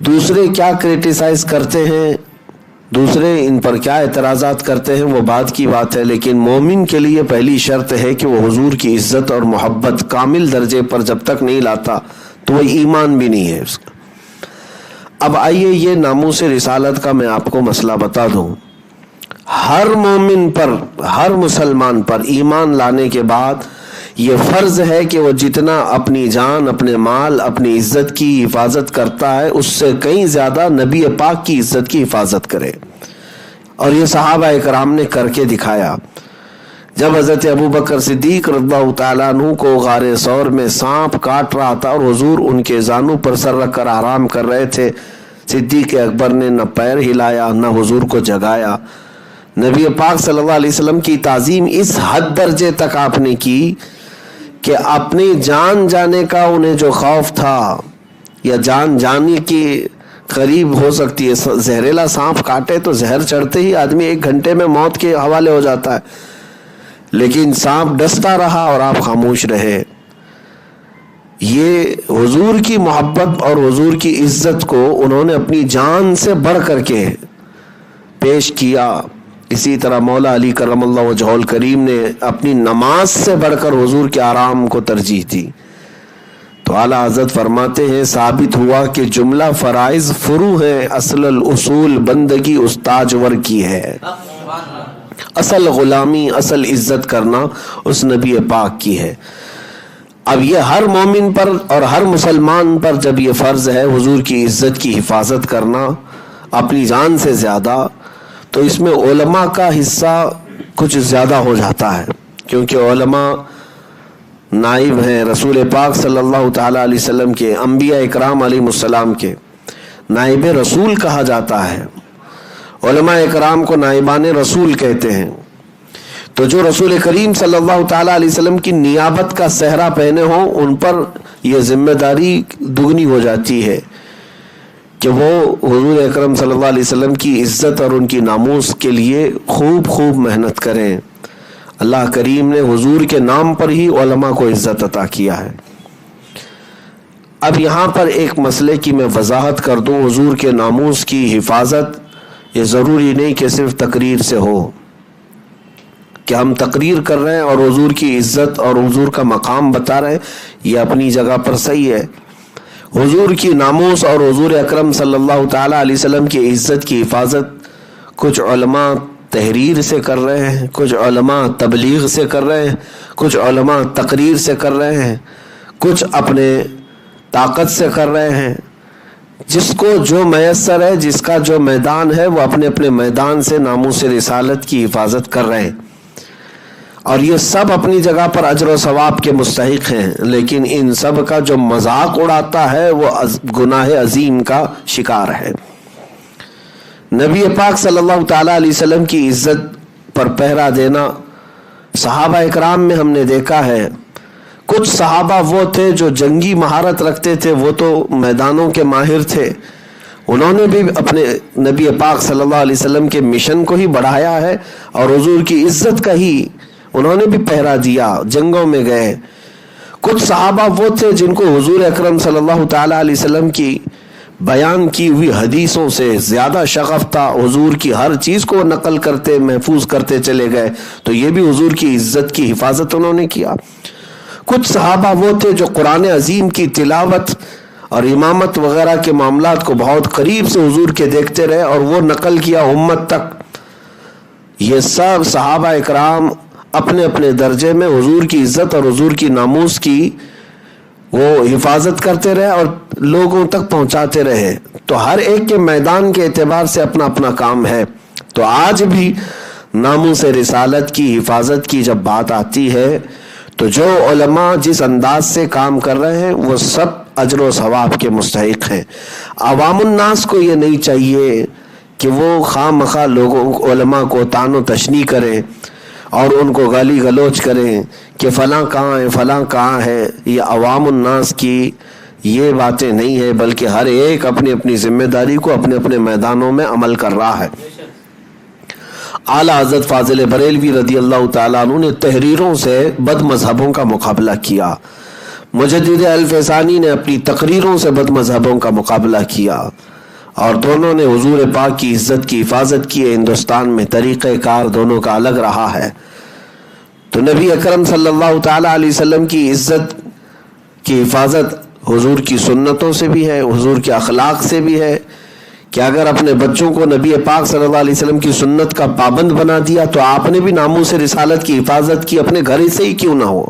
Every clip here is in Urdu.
دوسرے کیا کرٹیسائز کرتے ہیں، دوسرے ان پر کیا اعتراضات کرتے ہیں، وہ بات کی بات ہے، لیکن مومن کے لیے پہلی شرط ہے کہ وہ حضور کی عزت اور محبت کامل درجے پر جب تک نہیں لاتا تو وہ ایمان بھی نہیں ہے اس کا۔ اب آئیے یہ ناموس رسالت کا میں آپ کو مسئلہ بتا دوں۔ ہر مومن پر، ہر مسلمان پر ایمان لانے کے بعد یہ فرض ہے کہ وہ جتنا اپنی جان، اپنے مال، اپنی عزت کی حفاظت کرتا ہے اس سے کہیں زیادہ نبی پاک کی عزت کی حفاظت کرے، اور یہ صحابہ اکرام نے کر کے دکھایا۔ جب حضرت ابوبکر صدیق رضی اللہ تعالیٰ عنہ کو غار ثور میں سانپ کاٹ رہا تھا اور حضور ان کے زانوں پر سر رکھ کر آرام کر رہے تھے، صدیق اکبر نے نہ پیر ہلایا نہ حضور کو جگایا۔ نبی پاک صلی اللہ علیہ وسلم کی تعظیم اس حد درجے تک آپ نے کی کہ اپنی جان جانے کا انہیں جو خوف تھا، یا جان جانے کی قریب ہو سکتی ہے، زہریلا سانپ کاٹے تو زہر چڑھتے ہی آدمی 1 گھنٹے میں موت کے حوالے ہو جاتا ہے، لیکن سانپ ڈستا رہا اور آپ خاموش رہے۔ یہ حضور کی محبت اور حضور کی عزت کو انہوں نے اپنی جان سے بڑھ کر کے پیش کیا۔ اسی طرح مولا علی کرم اللہ وجہہ الکریم نے اپنی نماز سے بڑھ کر حضور کے آرام کو ترجیح دی۔ تو اعلیٰ حضرت فرماتے ہیں ثابت ہوا کہ جملہ فرائض فرو ہیں، اصل الاصول بندگی استاجور کی ہے، اصل غلامی، اصل عزت کرنا اس نبی پاک کی ہے۔ اب یہ ہر مومن پر اور ہر مسلمان پر جب یہ فرض ہے حضور کی عزت کی حفاظت کرنا اپنی جان سے زیادہ، تو اس میں علماء کا حصہ کچھ زیادہ ہو جاتا ہے، کیونکہ علماء نائب ہیں رسول پاک صلی اللہ تعالیٰ علیہ وسلم کے، انبیاء اکرام علیہ السلام کے نائب رسول کہا جاتا ہے۔ علماء اکرام کو نائبان رسول کہتے ہیں۔ تو جو رسول کریم صلی اللہ تعالیٰ علیہ وسلم کی نیابت کا صحرا پہنے ہوں ان پر یہ ذمہ داری دگنی ہو جاتی ہے کہ وہ حضور اکرم صلی اللہ علیہ وسلم کی عزت اور ان کی ناموس کے لیے خوب خوب محنت کریں۔ اللہ کریم نے حضور کے نام پر ہی علماء کو عزت عطا کیا ہے۔ اب یہاں پر ایک مسئلے کی میں وضاحت کر دوں، حضور کے ناموس کی حفاظت یہ ضروری نہیں کہ صرف تقریر سے ہو، کہ ہم تقریر کر رہے ہیں اور حضور کی عزت اور حضور کا مقام بتا رہے ہیں، یہ اپنی جگہ پر صحیح ہے۔ حضور کی ناموس اور حضور اکرم صلی اللہ تعالیٰ علیہ وسلم کی عزت کی حفاظت کچھ علماء تحریر سے کر رہے ہیں، کچھ علماء تبلیغ سے کر رہے ہیں، کچھ علماء تقریر سے کر رہے ہیں، کچھ اپنے طاقت سے کر رہے ہیں۔ جس کو جو میسر ہے، جس کا جو میدان ہے، وہ اپنے اپنے میدان سے ناموس رسالت کی حفاظت کر رہے ہیں، اور یہ سب اپنی جگہ پر اجر و ثواب کے مستحق ہیں، لیکن ان سب کا جو مذاق اڑاتا ہے وہ گناہ عظیم کا شکار ہے۔ نبی پاک صلی اللہ تعالیٰ علیہ وسلم کی عزت پر پہرا دینا صحابہ اکرام میں ہم نے دیکھا ہے۔ کچھ صحابہ وہ تھے جو جنگی مہارت رکھتے تھے، وہ تو میدانوں کے ماہر تھے، انہوں نے بھی اپنے نبی پاک صلی اللہ علیہ وسلم کے مشن کو ہی بڑھایا ہے اور حضور کی عزت کا ہی انہوں نے بھی پہرا دیا، جنگوں میں گئے۔ کچھ صحابہ وہ تھے جن کو حضور اکرم صلی اللہ تعالیٰ علیہ وسلم کی بیان کی ہوئی حدیثوں سے زیادہ شغف تھا، حضور کی ہر چیز کو نقل کرتے محفوظ کرتے چلے گئے، تو یہ بھی حضور کی عزت کی حفاظت انہوں نے کیا۔ کچھ صحابہ وہ تھے جو قرآن عظیم کی تلاوت اور امامت وغیرہ کے معاملات کو بہت قریب سے حضور کے دیکھتے رہے اور وہ نقل کیا امت تک۔ یہ سب صحابہ اکرام اپنے اپنے درجے میں حضور کی عزت اور حضور کی ناموس کی وہ حفاظت کرتے رہے اور لوگوں تک پہنچاتے رہے۔ تو ہر ایک کے میدان کے اعتبار سے اپنا اپنا کام ہے۔ تو آج بھی ناموس رسالت کی حفاظت کی جب بات آتی ہے تو جو علماء جس انداز سے کام کر رہے ہیں وہ سب اجر و ثواب کے مستحق ہیں۔ عوام الناس کو یہ نہیں چاہیے کہ وہ خواہ مخواہ لوگوں علماء کو طعن و تشنیع کریں اور ان کو گالی گلوچ کریں کہ فلاں کہاں ہے فلاں کہاں ہے۔ یہ عوام الناس کی یہ باتیں نہیں ہے، بلکہ ہر ایک اپنی اپنی ذمہ داری کو اپنے اپنے میدانوں میں عمل کر رہا ہے۔ اعلیٰ حضرت فاضل بریلوی رضی اللہ تعالیٰ عنہ نے تحریروں سے بد مذہبوں کا مقابلہ کیا۔ مجدد الفسانی نے اپنی تقریروں سے بد مذہبوں کا مقابلہ کیا اور دونوں نے حضور پاک کی عزت کی حفاظت کی ہے۔ ہندوستان میں طریقہ کار دونوں کا الگ رہا ہے۔ تو نبی اکرم صلی اللہ تعالی علیہ وسلم کی عزت کی حفاظت حضور کی سنتوں سے بھی ہے، حضور کے اخلاق سے بھی ہے کہ اگر اپنے بچوں کو نبی پاک صلی اللہ علیہ وسلم کی سنت کا پابند بنا دیا تو آپ نے بھی ناموس رسالت کی حفاظت کی، اپنے گھر سے ہی کیوں نہ ہو۔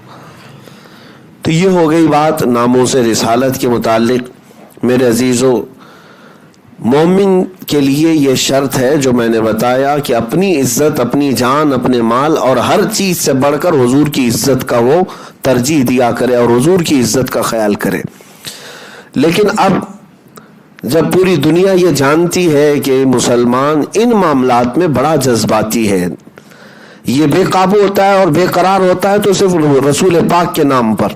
تو یہ ہو گئی بات ناموس رسالت کے متعلق۔ میرے عزیزو، مومن کے لیے یہ شرط ہے جو میں نے بتایا کہ اپنی عزت، اپنی جان، اپنے مال اور ہر چیز سے بڑھ کر حضور کی عزت کا وہ ترجیح دیا کرے اور حضور کی عزت کا خیال کرے۔ لیکن اب جب پوری دنیا یہ جانتی ہے کہ مسلمان ان معاملات میں بڑا جذباتی ہے، یہ بے قابو ہوتا ہے اور بے قرار ہوتا ہے تو صرف رسول پاک کے نام پر،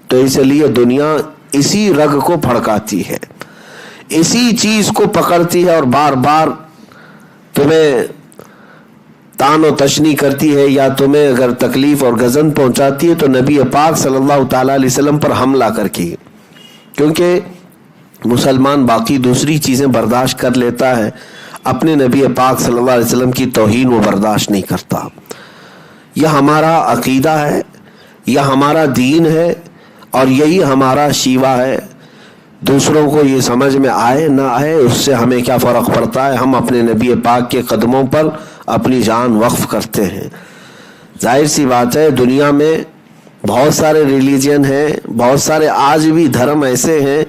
تو اس لیے دنیا اسی رگ کو پھڑکاتی ہے، اسی چیز کو پکڑتی ہے اور بار بار تمہیں تان و تشنی کرتی ہے، یا تمہیں اگر تکلیف اور غضن پہنچاتی ہے تو نبی پاک صلی اللہ تعالی علیہ وسلم پر حملہ کر کے، کیونکہ مسلمان باقی دوسری چیزیں برداشت کر لیتا ہے، اپنے نبی پاک صلی اللہ علیہ وسلم کی توہین وہ برداشت نہیں کرتا۔ یہ ہمارا عقیدہ ہے، یہ ہمارا دین ہے اور یہی ہمارا شیوا ہے۔ دوسروں کو یہ سمجھ میں آئے نہ آئے اس سے ہمیں کیا فرق پڑتا ہے، ہم اپنے نبی پاک کے قدموں پر اپنی جان وقف کرتے ہیں۔ ظاہر سی بات ہے دنیا میں بہت سارے ریلیجن ہیں، بہت سارے آج بھی دھرم ایسے ہیں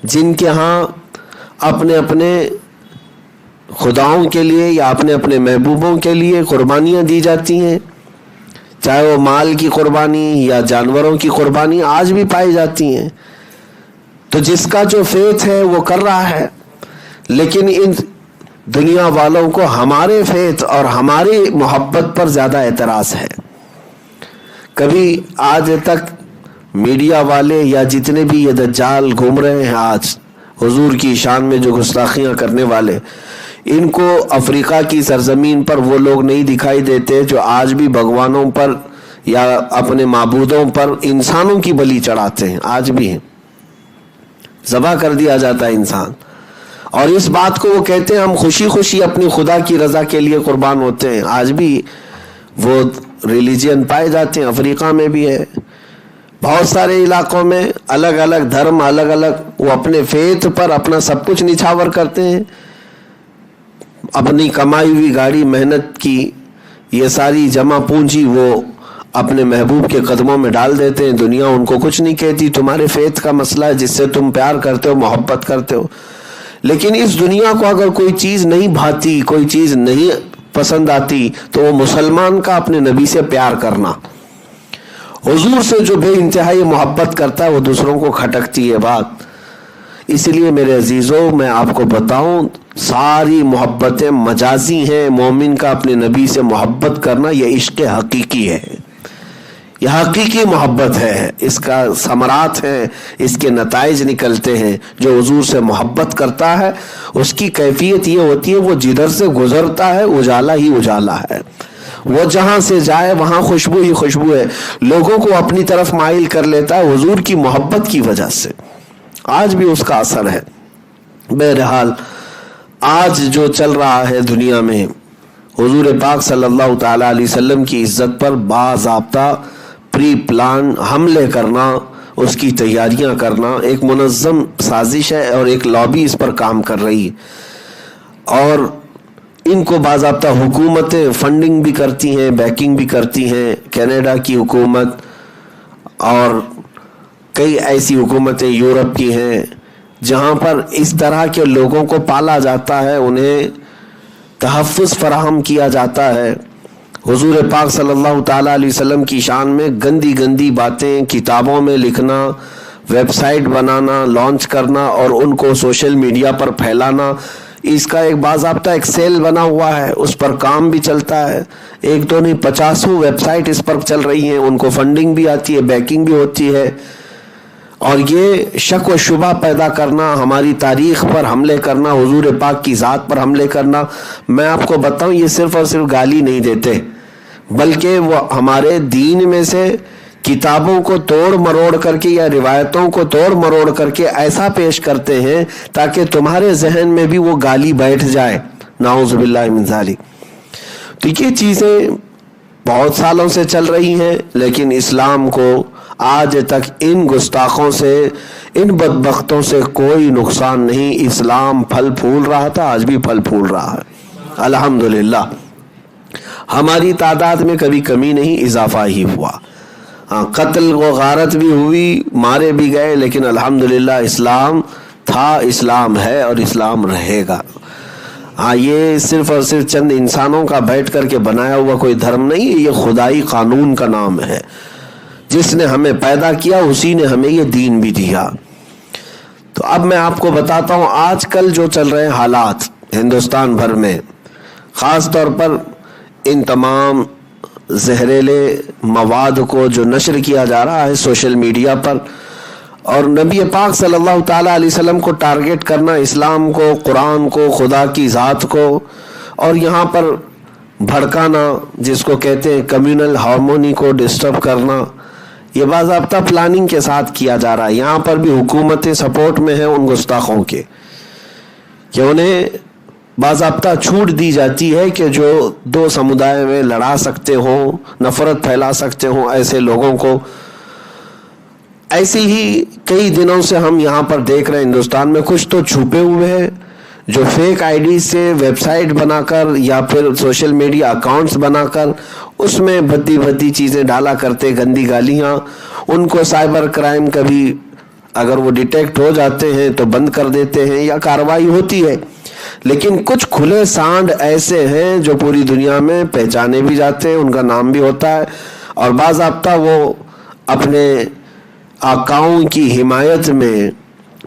جن کے ہاں اپنے اپنے خداؤں کے لیے یا اپنے اپنے محبوبوں کے لیے قربانیاں دی جاتی ہیں، چاہے وہ مال کی قربانی یا جانوروں کی قربانی آج بھی پائی جاتی ہیں۔ تو جس کا جو فیتھ ہے وہ کر رہا ہے، لیکن ان دنیا والوں کو ہمارے فیتھ اور ہماری محبت پر زیادہ اعتراض ہے۔ کبھی آج تک میڈیا والے یا جتنے بھی یہ دجال گھوم رہے ہیں آج حضور کی شان میں جو گستاخیاں کرنے والے، ان کو افریقہ کی سرزمین پر وہ لوگ نہیں دکھائی دیتے جو آج بھی بھگوانوں پر یا اپنے معبودوں پر انسانوں کی بلی چڑھاتے ہیں، آج بھی ہیں، ذبح کر دیا جاتا ہے انسان، اور اس بات کو وہ کہتے ہیں ہم خوشی خوشی اپنی خدا کی رضا کے لیے قربان ہوتے ہیں۔ آج بھی وہ ریلیجن پائے جاتے ہیں، افریقہ میں بھی ہے، بہت سارے علاقوں میں الگ الگ دھرم، الگ الگ وہ اپنے فیتھ پر اپنا سب کچھ نچھاور کرتے ہیں، اپنی کمائی ہوئی گاڑی، محنت کی یہ ساری جمع پونجی وہ اپنے محبوب کے قدموں میں ڈال دیتے ہیں۔ دنیا ان کو کچھ نہیں کہتی، تمہارے فیتھ کا مسئلہ ہے، جس سے تم پیار کرتے ہو، محبت کرتے ہو۔ لیکن اس دنیا کو اگر کوئی چیز نہیں بھاتی، کوئی چیز نہیں پسند آتی، تو وہ مسلمان کا اپنے نبی سے پیار کرنا، حضور سے جو بے انتہائی محبت کرتا ہے، وہ دوسروں کو کھٹکتی ہے بات۔ اس لیے میرے عزیزوں میں آپ کو بتاؤں، ساری محبتیں مجازی ہیں۔ مومن کا اپنے نبی سے محبت کرنا یہ عشق حقیقی ہے، یہ حقیقی محبت ہے، اس کا ثمرات ہیں، اس کے نتائج نکلتے ہیں۔ جو حضور سے محبت کرتا ہے اس کی کیفیت یہ ہوتی ہے وہ جدھر سے گزرتا ہے اجالا ہی اجالا ہے، وہ جہاں سے جائے وہاں خوشبو ہی خوشبو ہے، لوگوں کو اپنی طرف مائل کر لیتا ہے حضور کی محبت کی وجہ سے۔ آج بھی اس کا اثر ہے۔ بہرحال آج جو چل رہا ہے دنیا میں، حضور پاک صلی اللہ تعالی علیہ وسلم کی عزت پر باضابطہ پری پلان حملے کرنا، اس کی تیاریاں کرنا ایک منظم سازش ہے، اور ایک لابی اس پر کام کر رہی ہے، اور ان کو باضابطہ حکومتیں فنڈنگ بھی کرتی ہیں، بیکنگ بھی کرتی ہیں۔ کینیڈا کی حکومت اور کئی ایسی حکومتیں یورپ کی ہیں جہاں پر اس طرح کے لوگوں کو پالا جاتا ہے، انہیں تحفظ فراہم کیا جاتا ہے۔ حضور پاک صلی اللہ تعالیٰ علیہ وسلم کی شان میں گندی گندی باتیں کتابوں میں لکھنا، ویب سائٹ بنانا، لانچ کرنا اور ان کو سوشل میڈیا پر پھیلانا، اس کا ایک باضابطہ ایک سیل بنا ہوا ہے، اس پر کام بھی چلتا ہے۔ ایک تو نہیں 50 ویب سائٹ اس پر چل رہی ہیں، ان کو فنڈنگ بھی آتی ہے، بیکنگ بھی ہوتی ہے، اور یہ شک و شبہ پیدا کرنا، ہماری تاریخ پر حملے کرنا، حضور پاک کی ذات پر حملے کرنا۔ میں آپ کو بتاؤں یہ صرف اور صرف گالی نہیں دیتے، بلکہ وہ ہمارے دین میں سے کتابوں کو توڑ مروڑ کر کے یا روایتوں کو توڑ مروڑ کر کے ایسا پیش کرتے ہیں تاکہ تمہارے ذہن میں بھی وہ گالی بیٹھ جائے، نعوذ باللہ من ذالک۔ تو یہ چیزیں بہت سالوں سے چل رہی ہیں، لیکن اسلام کو آج تک ان گستاخوں سے، ان بدبختوں سے کوئی نقصان نہیں۔ اسلام پھل پھول رہا تھا، آج بھی پھل پھول رہا ہے الحمدللہ۔ ہماری تعداد میں کبھی کمی نہیں، اضافہ ہی ہوا۔ ہاں، قتل و غارت بھی ہوئی، مارے بھی گئے، لیکن الحمدللہ اسلام تھا، اسلام ہے اور اسلام رہے گا۔ ہاں، یہ صرف اور صرف چند انسانوں کا بیٹھ کر کے بنایا ہوا کوئی دھرم نہیں، یہ خدائی قانون کا نام ہے۔ جس نے ہمیں پیدا کیا اسی نے ہمیں یہ دین بھی دیا۔ تو اب میں آپ کو بتاتا ہوں آج کل جو چل رہے حالات ہندوستان بھر میں، خاص طور پر ان تمام زہریلے مواد کو جو نشر کیا جا رہا ہے سوشل میڈیا پر، اور نبی پاک صلی اللہ تعالیٰ علیہ وسلم کو ٹارگٹ کرنا، اسلام کو، قرآن کو، خدا کی ذات کو، اور یہاں پر بھڑکانا جس کو کہتے ہیں کمیونل ہارمونی کو ڈسٹرب کرنا، یہ باضابطہ پلاننگ کے ساتھ کیا جا رہا ہے۔ یہاں پر بھی حکومتیں سپورٹ میں ہیں ان گستاخوں کے، کہ انہیں باضابطہ چھوٹ دی جاتی ہے کہ جو دو سمودائے میں لڑا سکتے ہوں، نفرت پھیلا سکتے ہوں، ایسے لوگوں کو۔ ایسے ہی کئی دنوں سے ہم یہاں پر دیکھ رہے ہیں ہندوستان میں کچھ تو چھپے ہوئے ہیں جو فیک آئی ڈی سے ویب سائٹ بنا کر یا پھر سوشل میڈیا اکاؤنٹس بنا کر اس میں بھدی بھدی چیزیں ڈالا کرتے، گندی گالیاں۔ ان کو سائبر کرائم کبھی اگر وہ ڈیٹیکٹ ہو جاتے ہیں تو بند کر دیتے ہیں یا کارروائی ہوتی ہے، لیکن کچھ کھلے سانڈ ایسے ہیں جو پوری دنیا میں پہچانے بھی جاتے ہیں، ان کا نام بھی ہوتا ہے، اور باضابطہ وہ اپنے آقاؤں کی حمایت میں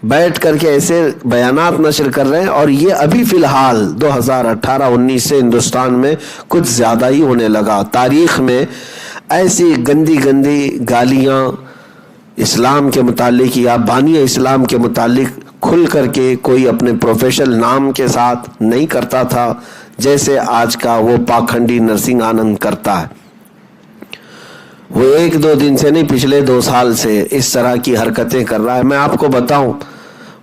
بیٹھ کر کے ایسے بیانات نشر کر رہے ہیں۔ اور یہ ابھی فی الحال 2018-19 سے ہندوستان میں کچھ زیادہ ہی ہونے لگا۔ تاریخ میں ایسی گندی گندی گالیاں اسلام کے متعلق یا بانی اسلام کے متعلق کھل کر کے کوئی اپنے پروفیشنل نام کے ساتھ نہیں کرتا تھا، جیسے آج کا وہ پاکھنڈی نرسنگ آنند کرتا ہے۔ وہ ایک دو دن سے نہیں، پچھلے 2 سال سے اس طرح کی حرکتیں کر رہا ہے۔ میں آپ کو بتاؤں،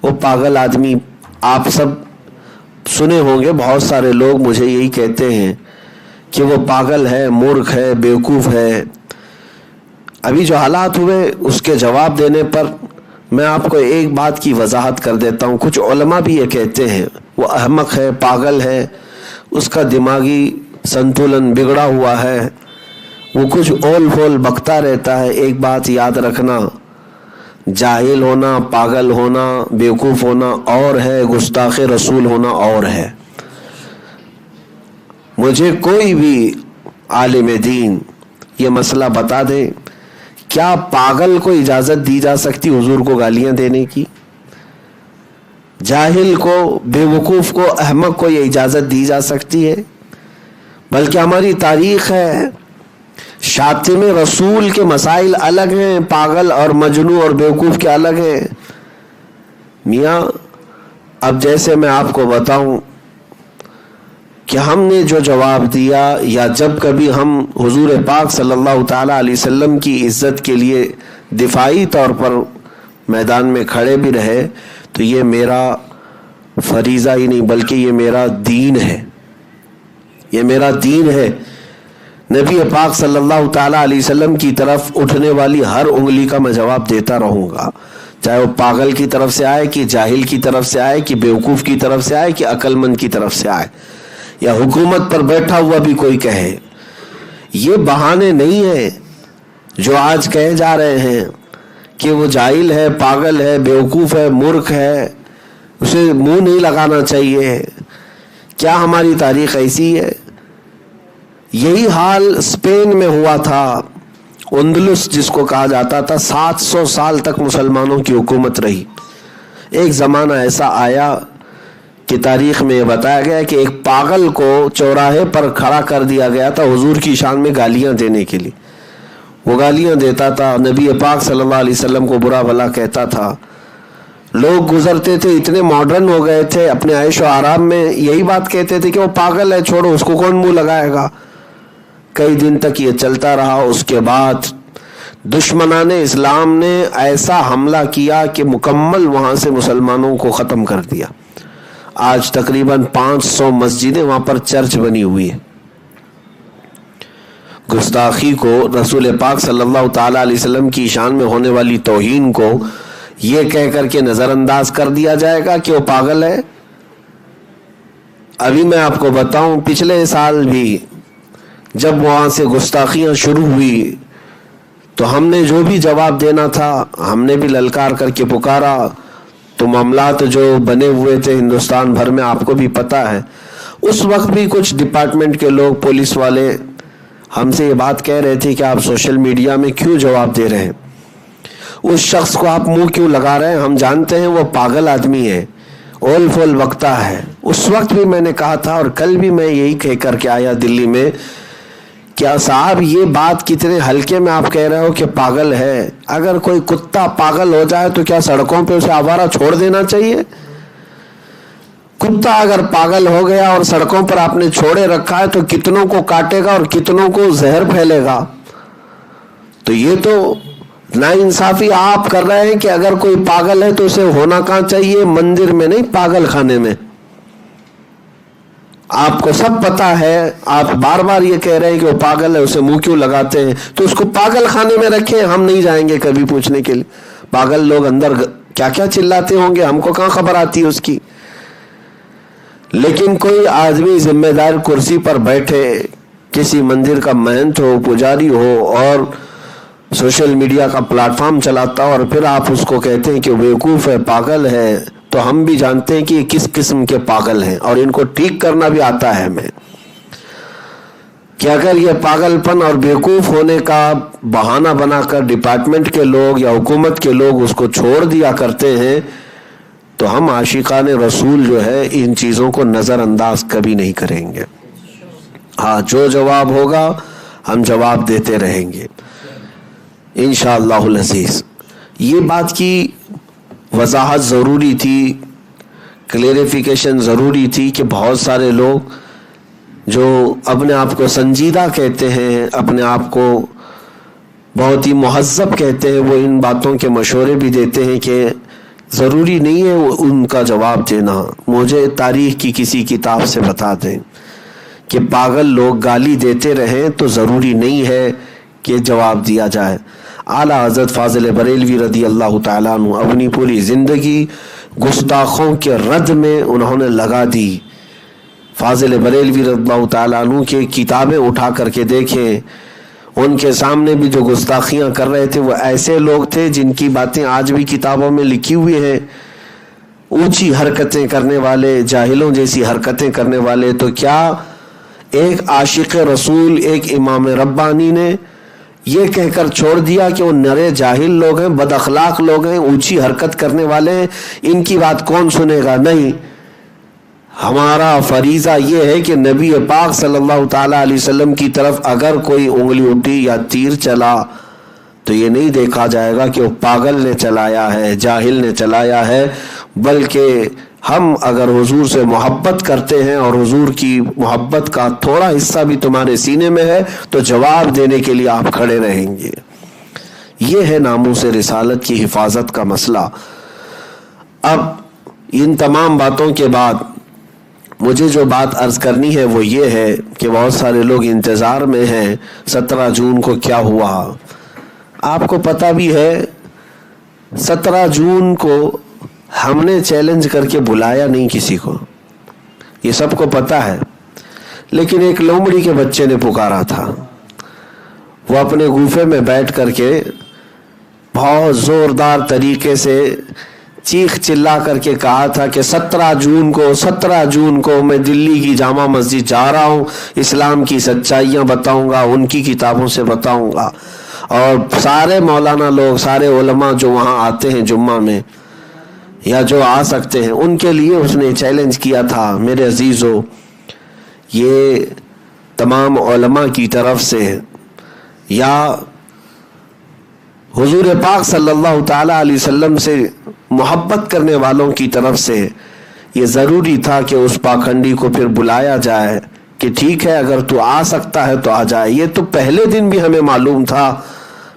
وہ پاگل آدمی، آپ سب سنے ہوں گے، بہت سارے لوگ مجھے یہی کہتے ہیں کہ وہ پاگل ہے، مورخ ہے، بیوقوف ہے۔ ابھی جو حالات ہوئے اس کے جواب دینے پر میں آپ کو ایک بات کی وضاحت کر دیتا ہوں۔ کچھ علماء بھی یہ کہتے ہیں وہ احمق ہے، پاگل ہے، اس کا دماغی سنتولن بگڑا ہوا ہے، وہ کچھ اول پھول بکتا رہتا ہے۔ ایک بات یاد رکھنا، جاہل ہونا، پاگل ہونا، بیوقوف ہونا اور ہے، گستاخ رسول ہونا اور ہے۔ مجھے کوئی بھی عالم دین یہ مسئلہ بتا دے، کیا پاگل کو اجازت دی جا سکتی حضور کو گالیاں دینے کی؟ جاہل کو، بیوقوف کو، احمق کو یہ اجازت دی جا سکتی ہے؟ بلکہ ہماری تاریخ ہے، شاتم رسول کے مسائل الگ ہیں، پاگل اور مجنون اور بیوقوف کے الگ ہیں۔ میاں اب جیسے میں آپ کو بتاؤں کہ ہم نے جو جواب دیا، یا جب کبھی ہم حضور پاک صلی اللہ تعالیٰ علیہ وسلم کی عزت کے لیے دفاعی طور پر میدان میں کھڑے بھی رہے، تو یہ میرا فریضہ ہی نہیں بلکہ یہ میرا دین ہے، یہ میرا دین ہے۔ نبی پاک صلی اللہ تعالیٰ علیہ وسلم کی طرف اٹھنے والی ہر انگلی کا میں جواب دیتا رہوں گا، چاہے وہ پاگل کی طرف سے آئے، کہ جاہل کی طرف سے آئے، کہ بیوقوف کی طرف سے آئے، کہ عقل مند کی طرف سے آئے، یا حکومت پر بیٹھا ہوا بھی کوئی کہے۔ یہ بہانے نہیں ہیں جو آج کہے جا رہے ہیں کہ وہ جاہل ہے، پاگل ہے، بیوقوف ہے، مورخ ہے، اسے منہ نہیں لگانا چاہیے۔ کیا ہماری تاریخ ایسی ہے؟ یہی حال اسپین میں ہوا تھا، اندلس جس کو کہا جاتا تھا، 700 سال تک مسلمانوں کی حکومت رہی۔ ایک زمانہ ایسا آیا کہ تاریخ میں یہ بتایا گیا کہ ایک پاگل کو چوراہے پر کھڑا کر دیا گیا تھا حضور کی شان میں گالیاں دینے کے لیے۔ وہ گالیاں دیتا تھا، نبی پاک صلی اللہ علیہ وسلم کو برا بھلا کہتا تھا۔ لوگ گزرتے تھے، اتنے ماڈرن ہو گئے تھے، اپنے عیش و آرام میں یہی بات کہتے تھے کہ وہ پاگل ہے، چھوڑو اس کو، کون منہ لگائے گا۔ کئی دن تک یہ چلتا رہا۔ اس کے بعد دشمنان اسلام نے ایسا حملہ کیا کہ مکمل وہاں سے مسلمانوں کو ختم کر دیا. آج تقریباً 500 مسجدیں وہاں پر چرچ بنی ہوئی ہے. گستاخی کو، رسول پاک صلی اللہ تعالیٰ علیہ وسلم کی شان میں ہونے والی توہین کو یہ کہہ کر کے نظر انداز کر دیا جائے گا کہ وہ پاگل ہے. ابھی میں آپ کو بتاؤں، پچھلے سال بھی جب وہاں سے گستاخیاں شروع ہوئی تو ہم نے جو بھی جواب دینا تھا ہم نے بھی للکار کر کے پکارا. تو معاملات جو بنے ہوئے تھے ہندوستان بھر میں آپ کو بھی پتہ ہے. اس وقت بھی کچھ ڈپارٹمنٹ کے لوگ، پولیس والے ہم سے یہ بات کہہ رہے تھے کہ آپ سوشل میڈیا میں کیوں جواب دے رہے ہیں، اس شخص کو آپ منہ کیوں لگا رہے ہیں، ہم جانتے ہیں وہ پاگل آدمی ہے، اول فول وقتا ہے. اس وقت بھی میں نے کہا تھا اور کل بھی میں یہی کہہ کر کے آیا دلی میں، کیا صاحب یہ بات کتنے ہلکے میں آپ کہہ رہے ہو کہ پاگل ہے. اگر کوئی کتا پاگل ہو جائے تو کیا سڑکوں پہ اسے آوارہ چھوڑ دینا چاہیے؟ کتا اگر پاگل ہو گیا اور سڑکوں پر آپ نے چھوڑے رکھا ہے تو کتنوں کو کاٹے گا اور کتنوں کو زہر پھیلے گا. تو یہ تو ناانصافی آپ کر رہے ہیں کہ اگر کوئی پاگل ہے تو اسے ہونا کہاں چاہیے؟ مندر میں نہیں، پاگل خانے میں. آپ کو سب پتا ہے، آپ بار بار یہ کہہ رہے ہیں کہ وہ پاگل ہے، اسے منہ کیوں لگاتے ہیں؟ تو اس کو پاگل خانے میں رکھیں، ہم نہیں جائیں گے کبھی پوچھنے کے لیے. پاگل لوگ اندر کیا کیا چلاتے ہوں گے، ہم کو کہاں خبر آتی ہے اس کی. لیکن کوئی آدمی ذمہ دار کرسی پر بیٹھے، کسی مندر کا مہنت ہو، پجاری ہو، اور سوشل میڈیا کا پلیٹ فارم چلاتا ہو، اور پھر آپ اس کو کہتے ہیں کہ بیوقوف ہے، پاگل ہے. تو ہم بھی جانتے ہیں کہ یہ کس قسم کے پاگل ہیں اور ان کو ٹھیک کرنا بھی آتا ہے ہمیں. کہ اگر یہ پاگل پن اور بیوقوف ہونے کا بہانہ بنا کر ڈپارٹمنٹ کے لوگ یا حکومت کے لوگ اس کو چھوڑ دیا کرتے ہیں تو ہم عاشقان رسول جو ہے ان چیزوں کو نظر انداز کبھی نہیں کریں گے. ہاں، جو جواب ہوگا ہم جواب دیتے رہیں گے انشاءاللہ العزیز. یہ بات کی وضاحت ضروری تھی، کلیریفیکیشن ضروری تھی کہ بہت سارے لوگ جو اپنے آپ کو سنجیدہ کہتے ہیں، اپنے آپ کو بہت ہی مہذب کہتے ہیں، وہ ان باتوں کے مشورے بھی دیتے ہیں کہ ضروری نہیں ہے ان کا جواب دینا. مجھے تاریخ کی کسی کتاب سے بتا دیں کہ پاگل لوگ گالی دیتے رہیں تو ضروری نہیں ہے کہ جواب دیا جائے. اعلیٰ حضرت فاضل بریلوی رضی اللہ تعالیٰ عنہ اپنی پوری زندگی گستاخوں کے رد میں انہوں نے لگا دی. فاضل بریلوی رضی اللہ تعالیٰ عنہ کی کتابیں اٹھا کر کے دیکھیں، ان کے سامنے بھی جو گستاخیاں کر رہے تھے وہ ایسے لوگ تھے جن کی باتیں آج بھی کتابوں میں لکھی ہوئی ہیں. اونچی حرکتیں کرنے والے، جاہلوں جیسی حرکتیں کرنے والے. تو کیا ایک عاشق رسول، ایک امام ربانی نے یہ کہہ کر چھوڑ دیا کہ وہ نرے جاہل لوگ ہیں، بد اخلاق لوگ ہیں، اونچی حرکت کرنے والے ہیں، ان کی بات کون سنے گا؟ نہیں. ہمارا فریضہ یہ ہے کہ نبی پاک صلی اللہ تعالیٰ علیہ وسلم کی طرف اگر کوئی انگلی اٹھی یا تیر چلا تو یہ نہیں دیکھا جائے گا کہ وہ پاگل نے چلایا ہے، جاہل نے چلایا ہے، بلکہ ہم اگر حضور سے محبت کرتے ہیں اور حضور کی محبت کا تھوڑا حصہ بھی تمہارے سینے میں ہے تو جواب دینے کے لیے آپ کھڑے رہیں گے. یہ ہے ناموس رسالت کی حفاظت کا مسئلہ. اب ان تمام باتوں کے بعد مجھے جو بات عرض کرنی ہے وہ یہ ہے کہ بہت سارے لوگ انتظار میں ہیں 17 جون کو کیا ہوا. آپ کو پتہ بھی ہے 17 جون کو ہم نے چیلنج کر کے بلایا نہیں کسی کو، یہ سب کو پتہ ہے. لیکن ایک لومڑی کے بچے نے پکارا تھا. وہ اپنے گوفے میں بیٹھ کر کے بہت زوردار طریقے سے چیخ چلا کر کے کہا تھا کہ 17 جون کو میں دلی کی جامع مسجد جا رہا ہوں، اسلام کی سچائیاں بتاؤں گا، ان کی کتابوں سے بتاؤں گا، اور سارے مولانا لوگ، سارے علماء جو وہاں آتے ہیں جمعہ میں یا جو آ سکتے ہیں ان کے لیے اس نے چیلنج کیا تھا. میرے عزیزو، یہ تمام علماء کی طرف سے یا حضور پاک صلی اللہ تعالیٰ علیہ وسلم سے محبت کرنے والوں کی طرف سے یہ ضروری تھا کہ اس پاکھنڈی کو پھر بلایا جائے کہ ٹھیک ہے اگر تو آ سکتا ہے تو آ جائے. یہ تو پہلے دن بھی ہمیں معلوم تھا،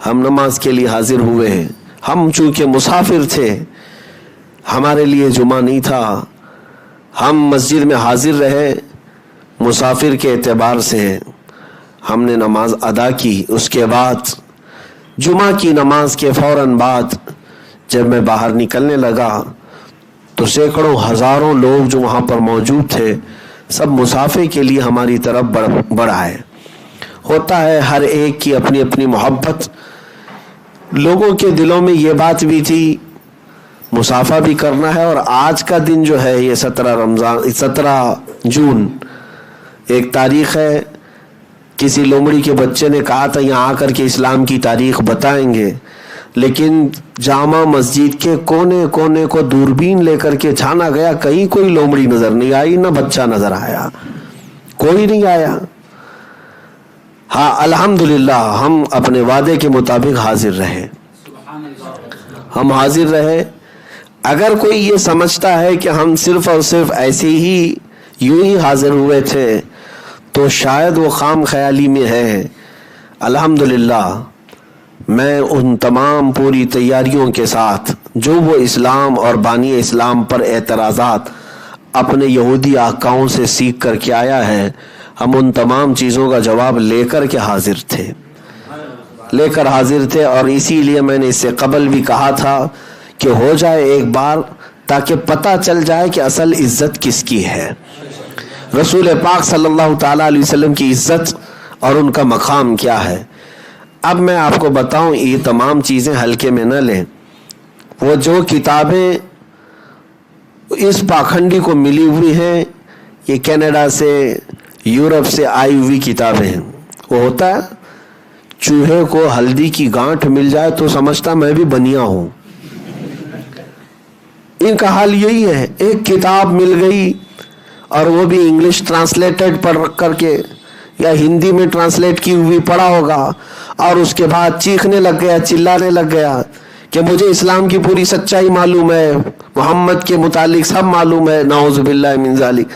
ہم نماز کے لیے حاضر ہوئے ہیں. ہم چونکہ مسافر تھے, ہمارے لیے جمعہ نہیں تھا, ہم مسجد میں حاضر رہے, مسافر کے اعتبار سے ہم نے نماز ادا کی. اس کے بعد جمعہ کی نماز کے فوراً بعد جب میں باہر نکلنے لگا تو سینکڑوں ہزاروں لوگ جو وہاں پر موجود تھے سب مسافر کے لیے ہماری طرف بڑھ آئے. ہوتا ہے ہر ایک کی اپنی اپنی محبت. لوگوں کے دلوں میں یہ بات بھی تھی مسافہ بھی کرنا ہے. اور آج کا دن جو ہے یہ 17 جون ایک تاریخ ہے. کسی لومڑی کے بچے نے کہا تھا یہاں آ کر کے اسلام کی تاریخ بتائیں گے, لیکن جامع مسجد کے کونے کونے کو دوربین لے کر کے چھانا گیا, کہیں کوئی لومڑی نظر نہیں آئی, نہ بچہ نظر آیا, کوئی نہیں آیا. ہاں الحمدللہ ہم اپنے وعدے کے مطابق حاضر رہے, ہم حاضر رہے. اگر کوئی یہ سمجھتا ہے کہ ہم صرف اور صرف ایسے ہی یوں ہی حاضر ہوئے تھے تو شاید وہ خام خیالی میں ہے. الحمدللہ میں ان تمام پوری تیاریوں کے ساتھ جو وہ اسلام اور بانی اسلام پر اعتراضات اپنے یہودی آقاؤں سے سیکھ کر کے آیا ہے, ہم ان تمام چیزوں کا جواب لے کر کے حاضر تھے. اور اسی لیے میں نے اس سے قبل بھی کہا تھا کہ ہو جائے ایک بار تاکہ پتہ چل جائے کہ اصل عزت کس کی ہے. رسول پاک صلی اللہ تعالی علیہ وسلم کی عزت اور ان کا مقام کیا ہے. اب میں آپ کو بتاؤں, یہ تمام چیزیں ہلکے میں نہ لیں. وہ جو کتابیں اس پاکھنڈی کو ملی ہوئی ہیں یہ کینیڈا سے یورپ سے آئی ہوئی کتابیں ہیں. وہ ہوتا ہے چوہے کو ہلدی کی گانٹھ مل جائے تو سمجھتا میں بھی بنیا ہوں. ان کا حال یہی ہے, ایک کتاب مل گئی اور وہ بھی انگلش ٹرانسلیٹڈ پڑھ کر کے یا ہندی میں ٹرانسلیٹ کی ہوئی پڑھا ہوگا, اور اس کے بعد چیخنے لگ گیا, چلانے لگ گیا کہ مجھے اسلام کی پوری سچائی معلوم ہے, محمد کے متعلق سب معلوم ہے. نعوذ باللہ من ذالک.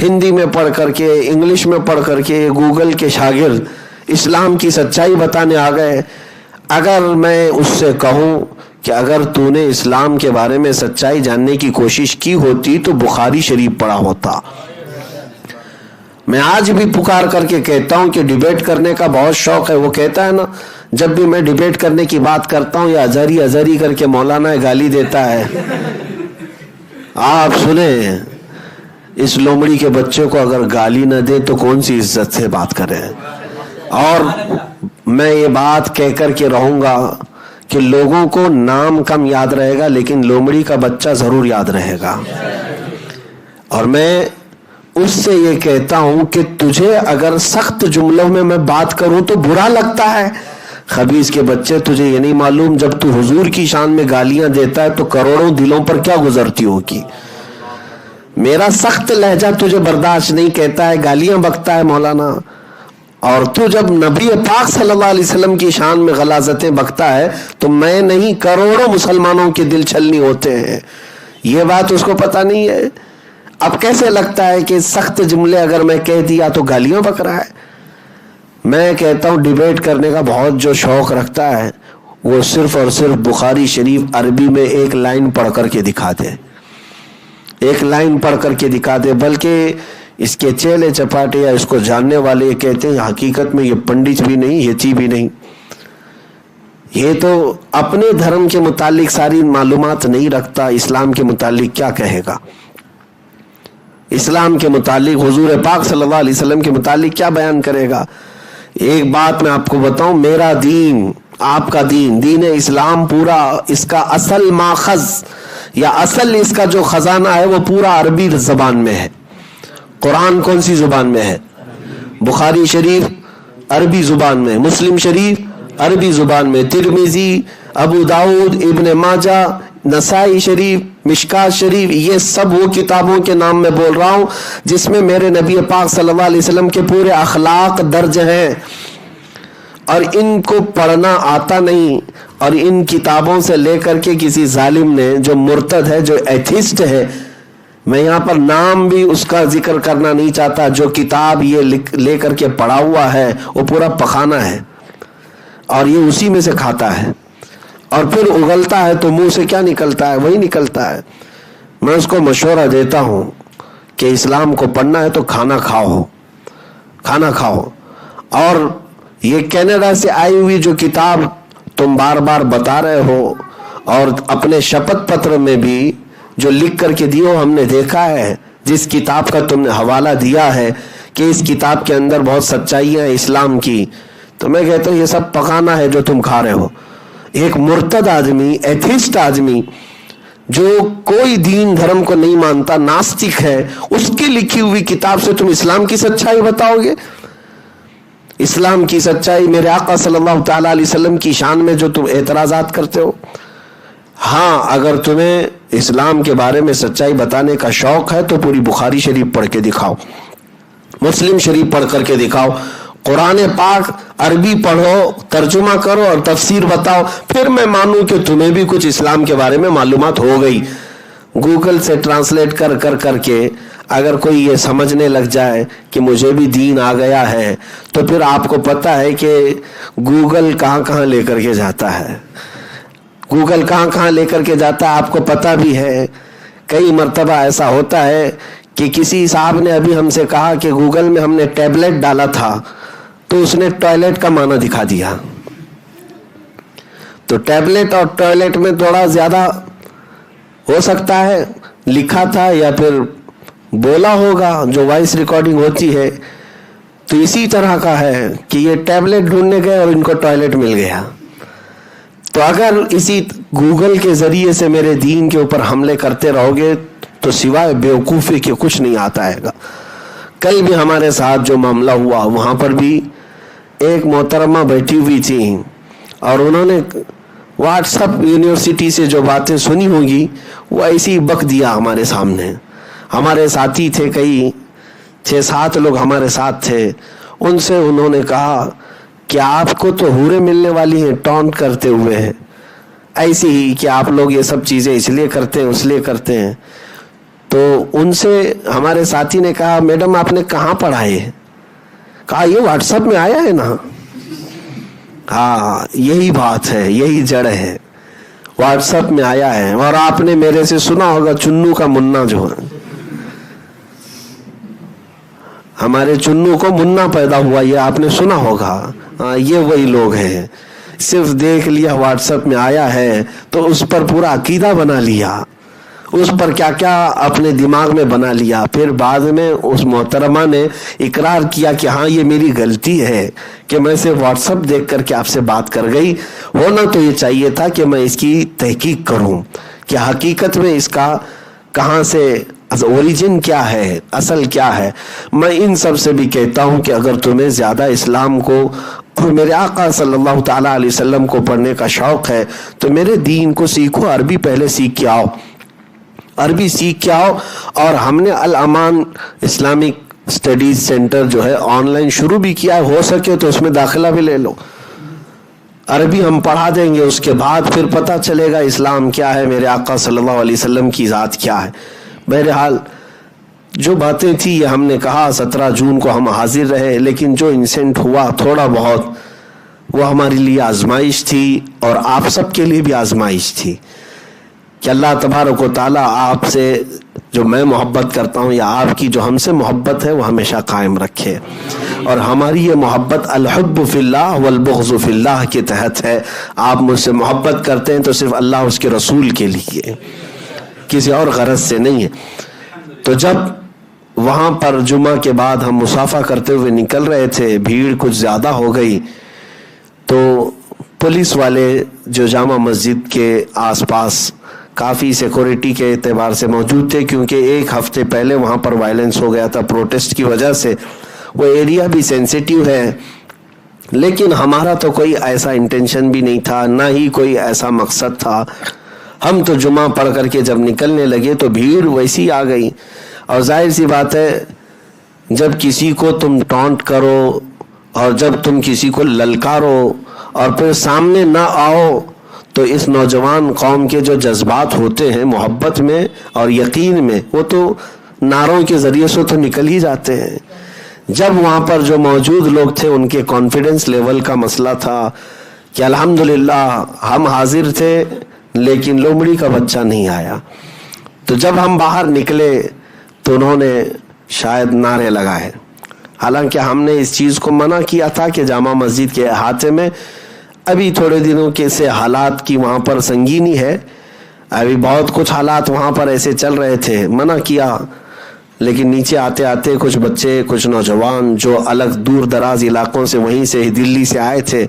ہندی میں پڑھ کر کے, انگلش میں پڑھ کر کے گوگل کے شاگرد اسلام کی سچائی بتانے آ گئے. اگر میں اس سے کہوں کہ اگر تو نے اسلام کے بارے میں سچائی جاننے کی کوشش کی ہوتی تو بخاری شریف پڑھا ہوتا. میں آج بھی پکار کر کے کہتا ہوں کہ ڈیبیٹ کرنے کا بہت شوق ہے. وہ کہتا ہے نا, جب بھی میں ڈیبیٹ کرنے کی بات کرتا ہوں یا ازہری کر کے مولانا گالی دیتا ہے. آپ سنیں, اس لومڑی کے بچے کو اگر گالی نہ دے تو کون سی عزت سے بات کرے. اور میں یہ بات کہہ کر کے رہوں گا کہ لوگوں کو نام کم یاد رہے گا لیکن لومڑی کا بچہ ضرور یاد رہے گا. اور میں اس سے یہ کہتا ہوں کہ تجھے اگر سخت جملوں میں بات کروں تو برا لگتا ہے. خبیث کے بچے, تجھے یہ نہیں معلوم جب تو حضور کی شان میں گالیاں دیتا ہے تو کروڑوں دلوں پر کیا گزرتی ہوگی. میرا سخت لہجہ تجھے برداشت نہیں, کہتا ہے گالیاں بکتا ہے مولانا, اور تو جب نبی پاک صلی اللہ علیہ وسلم کی شان میں غلاظتیں بکتا ہے تو میں نہیں کروڑوں مسلمانوں کے دل چھلنی ہوتے ہیں. یہ بات اس کو پتہ نہیں ہے. اب کیسے لگتا ہے کہ سخت جملے اگر میں کہہ دیا تو گالیاں بک رہا ہے. میں کہتا ہوں ڈیبیٹ کرنے کا بہت جو شوق رکھتا ہے وہ صرف اور صرف بخاری شریف عربی میں ایک لائن پڑھ کر کے دکھا دے, ایک لائن پڑھ کر کے دکھا دے. بلکہ اس کے چیلے چپاٹے یا اس کو جاننے والے یہ کہتے ہیں حقیقت میں یہ پنڈت بھی نہیں, یتی بھی نہیں, یہ تو اپنے دھرم کے متعلق ساری معلومات نہیں رکھتا. اسلام کے متعلق کیا کہے گا, اسلام کے متعلق حضور پاک صلی اللہ علیہ وسلم کے متعلق کیا بیان کرے گا. ایک بات میں آپ کو بتاؤں, میرا دین, آپ کا دین, دین اسلام پورا, اس کا اصل ماخذ یا اصل اس کا جو خزانہ ہے وہ پورا عربی زبان میں ہے. قرآن کون سی زبان میں ہے؟ بخاری شریف عربی زبان میں, مسلم شریف عربی زبان میں, ترمذی, ابو داؤد, ابن ماجہ, نسائی شریف, مشکات شریف, یہ سب وہ کتابوں کے نام میں بول رہا ہوں جس میں میرے نبی پاک صلی اللہ علیہ وسلم کے پورے اخلاق درج ہیں. اور ان کو پڑھنا آتا نہیں, اور ان کتابوں سے لے کر کے کسی ظالم نے جو مرتد ہے, جو ایتھسٹ ہے, میں یہاں پر نام بھی اس کا ذکر کرنا نہیں چاہتا, جو کتاب یہ لے کر کے پڑھا ہوا ہے وہ پورا پخانہ ہے. اور یہ اسی میں سے کھاتا ہے، اور پھر اگلتا ہے تو منہ سے کیا نکلتا ہے وہی نکلتا ہے۔ میں اس کو مشورہ دیتا ہوں کہ اسلام کو پڑھنا ہے تو کھانا کھاؤ۔ اور یہ کینیڈا سے آئی ہوئی جو کتاب تم بار بار بتا رہے ہو، اور اپنے شپت پتر میں بھی جو لکھ کر کے دیو، ہم نے دیکھا ہے جس کتاب کا تم نے حوالہ دیا ہے کہ اس کتاب کے اندر بہت سچائیاں ہیں اسلام کی، تو میں کہتا ہوں یہ سب پکانا ہے جو تم کھا رہے ہو۔ ایک مرتد آدمی، ایتھیسٹ آدمی جو کوئی دین دھرم کو نہیں مانتا، ناستک ہے، اس کی لکھی ہوئی کتاب سے تم اسلام کی سچائی بتاؤ گے؟ اسلام کی سچائی، میرے آقا صلی اللہ تعالی علیہ وسلم کی شان میں جو تم اعتراضات کرتے ہو۔ ہاں، اگر تمہیں اسلام کے بارے میں سچائی بتانے کا شوق ہے تو پوری بخاری شریف پڑھ کے دکھاؤ، مسلم شریف پڑھ کر کے دکھاؤ، قرآن پاک عربی پڑھو، ترجمہ کرو اور تفسیر بتاؤ، پھر میں مانوں کہ تمہیں بھی کچھ اسلام کے بارے میں معلومات ہو گئی۔ گوگل سے ٹرانسلیٹ کر کے اگر کوئی یہ سمجھنے لگ جائے کہ مجھے بھی دین آ گیا ہے، تو پھر آپ کو پتہ ہے کہ گوگل کہاں لے کر کے جاتا ہے، گوگل کہاں لے کر کے جاتا ہے آپ کو پتہ بھی ہے۔ کئی مرتبہ ایسا ہوتا ہے کہ کسی صاحب نے ابھی ہم سے کہا کہ گوگل میں ہم نے ٹیبلٹ ڈالا تھا تو اس نے ٹوائلٹ کا معنی دکھا دیا، تو ٹیبلٹ اور ٹوائلٹ میں تھوڑا زیادہ ہو سکتا ہے لکھا تھا یا پھر بولا ہوگا جو وائس ریکارڈنگ ہوتی ہے، تو اسی طرح کا ہے کہ یہ ٹیبلٹ ڈھونڈنے گئے اور ان کو ٹوائلٹ مل گیا۔ تو اگر اسی گوگل کے ذریعے سے میرے دین کے اوپر حملے کرتے رہو گے تو سوائے بیوقوفی کے کچھ نہیں آتا ہے گا۔ کل بھی ہمارے ساتھ جو معاملہ ہوا، وہاں پر بھی ایک محترمہ بیٹھی ہوئی تھی اور انہوں نے واٹس ایپ یونیورسٹی سے جو باتیں سنی ہوں گی وہ ایسی بک دیا ہمارے سامنے۔ ہمارے ساتھی تھے، کئی 6-7 لوگ ہمارے ساتھ تھے، ان سے انہوں نے کہا کہ آپ کو تو حوریں ملنے والی ہیں، ٹونٹ کرتے ہوئے ہیں، ایسی ہی کہ آپ لوگ یہ سب چیزیں اس لیے کرتے ہیں اس لیے کرتے ہیں۔ تو ان سے ہمارے ساتھی نے کہا میڈم آپ نے کہاں پڑھا ہے؟ کہا یہ واٹس ایپ میں آیا ہے نا۔ ہاں یہی بات ہے، یہی جڑ ہے، واٹس ایپ میں آیا ہے۔ اور آپ نے میرے سے سنا ہوگا چنو کا منا جو ہے، ہمارے چنو کو منا پیدا ہوا، یہ آپ نے سنا ہوگا۔ یہ وہی لوگ ہیں، صرف دیکھ لیا واٹس ایپ میں آیا ہے تو اس پر پورا عقیدہ بنا لیا، اس پر کیا کیا اپنے دماغ میں بنا لیا، پھر بعد میں اس محترمہ نے اقرار کیا کہ ہاں یہ میری غلطی ہے کہ میں صرف واٹس ایپ دیکھ کر کے آپ سے بات کر گئی، ہونا تو یہ چاہیے تھا کہ میں اس کی تحقیق کروں کہ حقیقت میں اس کا کہاں سے اوریجن کیا ہے، اصل کیا ہے۔ میں ان سب سے بھی کہتا ہوں کہ اگر تمہیں زیادہ اسلام کو اور میرے آقا صلی اللہ تعالیٰ علیہ وسلم کو پڑھنے کا شوق ہے تو میرے دین کو سیکھو، عربی پہلے سیکھ کے آؤ، عربی سیکھ کے آؤ۔ اور ہم نے الامان اسلامک اسٹڈیز سینٹر جو ہے آن لائن شروع بھی کیا ہے، ہو سکے تو اس میں داخلہ بھی لے لو، عربی ہم پڑھا دیں گے، اس کے بعد پھر پتہ چلے گا اسلام کیا ہے، میرے آقا صلی اللہ علیہ وسلم کی ذات کیا ہے۔ بہرحال جو باتیں تھی یہ ہم نے کہا 17 جون کو ہم حاضر رہے، لیکن جو انسیڈنٹ ہوا تھوڑا بہت وہ ہمارے لیے آزمائش تھی اور آپ سب کے لیے بھی آزمائش تھی کہ اللہ تبارک و تعالیٰ آپ سے جو میں محبت کرتا ہوں یا آپ کی جو ہم سے محبت ہے وہ ہمیشہ قائم رکھے، اور ہماری یہ محبت الحب فی اللہ والبغض فی اللہ کے تحت ہے۔ آپ مجھ سے محبت کرتے ہیں تو صرف اللہ اس کے رسول کے لیے، کسی اور غرض سے نہیں ہے۔ تو جب وہاں پر جمعہ کے بعد ہم مصافحہ کرتے ہوئے نکل رہے تھے، بھیڑ کچھ زیادہ ہو گئی، تو پولیس والے جو جامع مسجد کے آس پاس کافی سیکورٹی کے اعتبار سے موجود تھے، کیونکہ ایک ہفتے پہلے وہاں پر وائلنس ہو گیا تھا پروٹیسٹ کی وجہ سے، وہ ایریا بھی سینسیٹیو ہے، لیکن ہمارا تو کوئی ایسا انٹینشن بھی نہیں تھا، نہ ہی کوئی ایسا مقصد تھا۔ ہم تو جمعہ پڑھ کر کے جب نکلنے لگے تو بھیڑ ویسی آ گئی، اور ظاہر سی بات ہے جب کسی کو تم ٹونٹ کرو اور جب تم کسی کو للکارو اور پھر سامنے نہ آؤ تو اس نوجوان قوم کے جو جذبات ہوتے ہیں محبت میں اور یقین میں، وہ تو نعروں کے ذریعے سے تو نکل ہی جاتے ہیں۔ جب وہاں پر جو موجود لوگ تھے ان کے کانفیڈنس لیول کا مسئلہ تھا کہ الحمدللہ ہم حاضر تھے لیکن لومڑی کا بچہ نہیں آیا. تو جب ہم باہر نکلے تو انہوں نے شاید نعرے لگائے. حالانکہ ہم نے اس چیز کو منع کیا تھا کہ جامع مسجد کے احاطے میں ابھی تھوڑے دنوں کے سے حالات کی وہاں پر سنگینی ہے, ابھی بہت کچھ حالات وہاں پر ایسے چل رہے تھے, منع کیا. لیکن نیچے آتے آتے کچھ بچے, کچھ نوجوان جو الگ دور دراز علاقوں سے, وہیں سے دلی سے آئے تھے,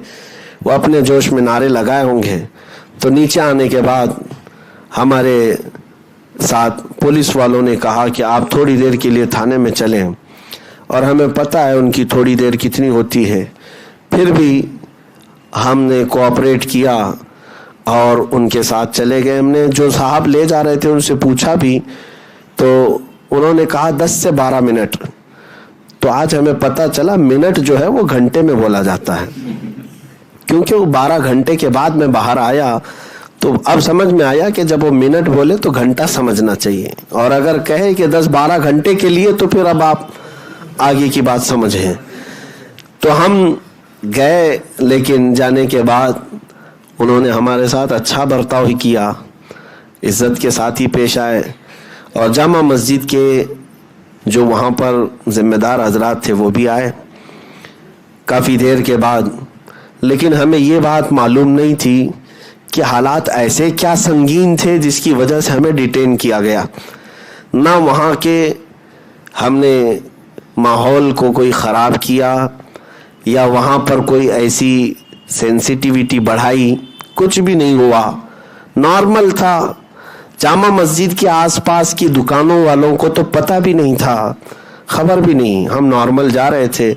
وہ اپنے جوش میں نعرے لگائے ہوں گے. تو نیچے آنے کے بعد ہمارے ساتھ پولیس والوں نے کہا کہ آپ تھوڑی دیر کے لیے تھانے میں چلیں, اور ہمیں پتہ ہے ان کی تھوڑی دیر کتنی ہوتی ہے. پھر بھی ہم نے کوآپریٹ کیا اور ان کے ساتھ چلے گئے. ہم نے جو صاحب لے جا رہے تھے ان سے پوچھا بھی تو انہوں نے کہا 10 سے 12 منٹ. تو آج ہمیں پتہ چلا منٹ جو ہے وہ گھنٹے میں بولا جاتا ہے, کیونکہ وہ 12 گھنٹے کے بعد میں باہر آیا تو اب سمجھ میں آیا کہ جب وہ منٹ بولے تو گھنٹہ سمجھنا چاہیے, اور اگر کہے کہ 10-12 گھنٹے کے لیے تو پھر اب آپ آگے کی بات سمجھیں. تو ہم گئے, لیکن جانے کے بعد انہوں نے ہمارے ساتھ اچھا برتاؤ ہی کیا, عزت کے ساتھ ہی پیش آئے. اور جامع مسجد کے جو وہاں پر ذمہ دار حضرات تھے وہ بھی آئے کافی دیر کے بعد. لیکن ہمیں یہ بات معلوم نہیں تھی کہ حالات ایسے کیا سنگین تھے جس کی وجہ سے ہمیں ڈیٹین کیا گیا. نہ وہاں کے ہم نے ماحول کو کوئی خراب کیا یا وہاں پر کوئی ایسی سینسیٹیویٹی بڑھائی, کچھ بھی نہیں ہوا, نارمل تھا. جامع مسجد کے آس پاس کی دکانوں والوں کو تو پتہ بھی نہیں تھا, خبر بھی نہیں, ہم نارمل جا رہے تھے.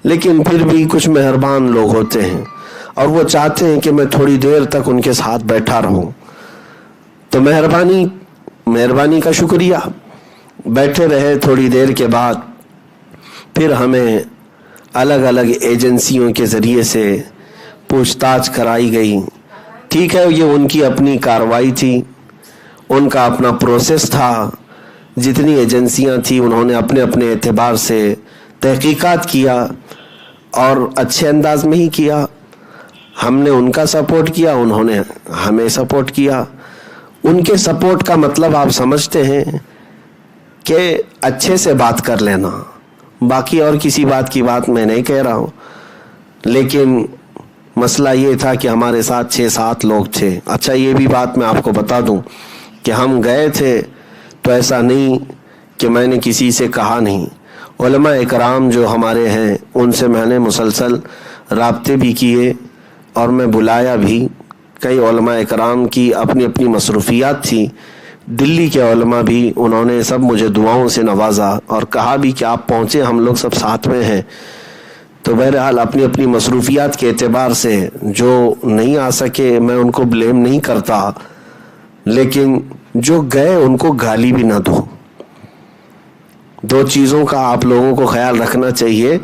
لیکن پھر بھی کچھ مہربان لوگ ہوتے ہیں اور وہ چاہتے ہیں کہ میں تھوڑی دیر تک ان کے ساتھ بیٹھا رہوں. تو مہربانی کا شکریہ. بیٹھے رہے. تھوڑی دیر کے بعد پھر ہمیں الگ الگ ایجنسیوں کے ذریعے سے پوچھ تاچھ کرائی گئی. ٹھیک ہے, یہ ان کی اپنی کارروائی تھی, ان کا اپنا پروسیس تھا. جتنی ایجنسیاں تھیں انہوں نے اپنے اپنے اعتبار سے تحقیقات کیا اور اچھے انداز میں ہی کیا. ہم نے ان کا سپورٹ کیا, انہوں نے ہمیں سپورٹ کیا. ان کے سپورٹ کا مطلب آپ سمجھتے ہیں کہ اچھے سے بات کر لینا, باقی اور کسی بات کی بات میں نہیں کہہ رہا ہوں. لیکن مسئلہ یہ تھا کہ ہمارے ساتھ 6-7 لوگ تھے. اچھا, یہ بھی بات میں آپ کو بتا دوں کہ ہم گئے تھے تو ایسا نہیں کہ میں نے کسی سے کہا نہیں. علماء اکرام جو ہمارے ہیں ان سے میں نے مسلسل رابطے بھی کیے اور میں بلایا بھی. کئی علماء اکرام کی اپنی اپنی مصروفیات تھی. دلی کے علماء بھی, انہوں نے سب مجھے دعاؤں سے نوازا اور کہا بھی کہ آپ پہنچے, ہم لوگ سب ساتھ میں ہیں. تو بہرحال اپنی اپنی مصروفیات کے اعتبار سے جو نہیں آ سکے میں ان کو بلیم نہیں کرتا, لیکن جو گئے ان کو گالی بھی نہ دو. 2 چیزوں کا آپ لوگوں کو خیال رکھنا چاہیے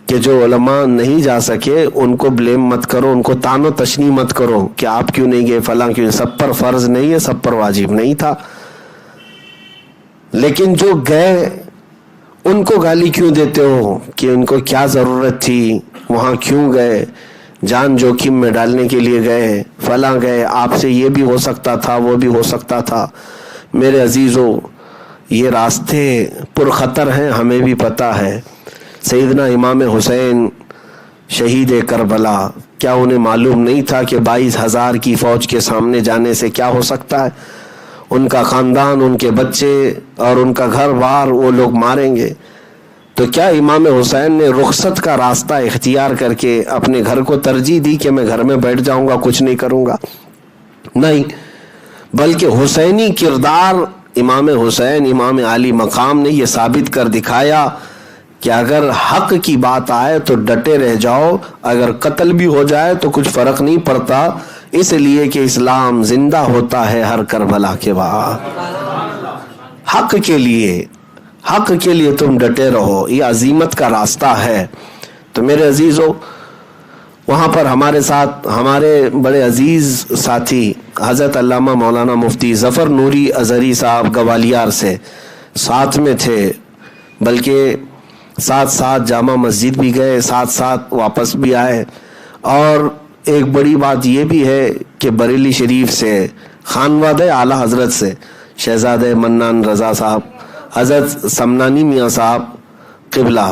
کہ جو علماء نہیں جا سکے ان کو بلیم مت کرو, ان کو تان و تشنیع مت کرو کہ آپ کیوں نہیں گئے, فلاں کیوں. سب پر فرض نہیں ہے, سب پر واجب نہیں تھا. لیکن جو گئے ان کو گالی کیوں دیتے ہو کہ ان کو کیا ضرورت تھی, وہاں کیوں گئے, جان جوخم میں ڈالنے کے لیے گئے, فلاں گئے, آپ سے یہ بھی ہو سکتا تھا, وہ بھی ہو سکتا تھا. میرے عزیزوں, یہ راستے پرخطر ہیں, ہمیں بھی پتہ ہے. سیدنا امام حسین شہید کربلا, کیا انہیں معلوم نہیں تھا کہ 22,000 کی فوج کے سامنے جانے سے کیا ہو سکتا ہے؟ ان کا خاندان, ان کے بچے اور ان کا گھر بار وہ لوگ ماریں گے. تو کیا امام حسین نے رخصت کا راستہ اختیار کر کے اپنے گھر کو ترجیح دی کہ میں گھر میں بیٹھ جاؤں گا, کچھ نہیں کروں گا؟ نہیں, بلکہ حسینی کردار امام حسین, امام عالی مقام نے یہ ثابت کر دکھایا کہ اگر حق کی بات آئے تو ڈٹے رہ جاؤ, اگر قتل بھی ہو جائے تو کچھ فرق نہیں پڑتا, اس لیے کہ اسلام زندہ ہوتا ہے ہر کربلا کے بعد. حق کے لیے تم ڈٹے رہو, یہ عزیمت کا راستہ ہے. تو میرے عزیزوں, وہاں پر ہمارے ساتھ ہمارے بڑے عزیز ساتھی حضرت علامہ مولانا مفتی ظفر نوری ازہری صاحب گوالیار سے ساتھ میں تھے, بلکہ ساتھ ساتھ جامع مسجد بھی گئے, ساتھ ساتھ واپس بھی آئے. اور ایک بڑی بات یہ بھی ہے کہ بریلی شریف سے خانوادہ اعلیٰ حضرت سے شہزادہ منان رضا صاحب، حضرت سمنانی میاں صاحب، قبلہ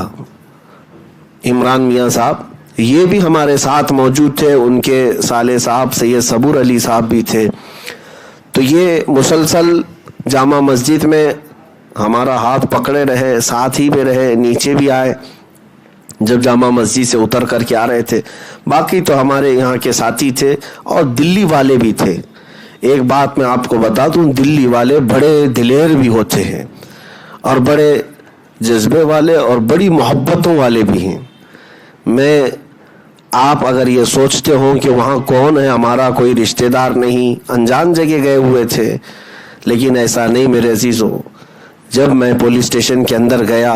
عمران میاں صاحب، یہ بھی ہمارے ساتھ موجود تھے. ان کے سالے صاحب سید صبور علی صاحب بھی تھے. تو یہ مسلسل جامع مسجد میں ہمارا ہاتھ پکڑے رہے، ساتھ ہی میں رہے، نیچے بھی آئے جب جامع مسجد سے اتر کر کے آ رہے تھے. باقی تو ہمارے یہاں کے ساتھی تھے اور دلی والے بھی تھے. ایک بات میں آپ کو بتا دوں، دلی والے بڑے دلیر بھی ہوتے ہیں اور بڑے جذبے والے اور بڑی محبتوں والے بھی ہیں. میں آپ اگر یہ سوچتے ہوں کہ وہاں کون ہے، ہمارا کوئی رشتہ دار نہیں، انجان جگہ گئے ہوئے تھے، لیکن ایسا نہیں میرے عزیزوں. جب میں پولیس اسٹیشن کے اندر گیا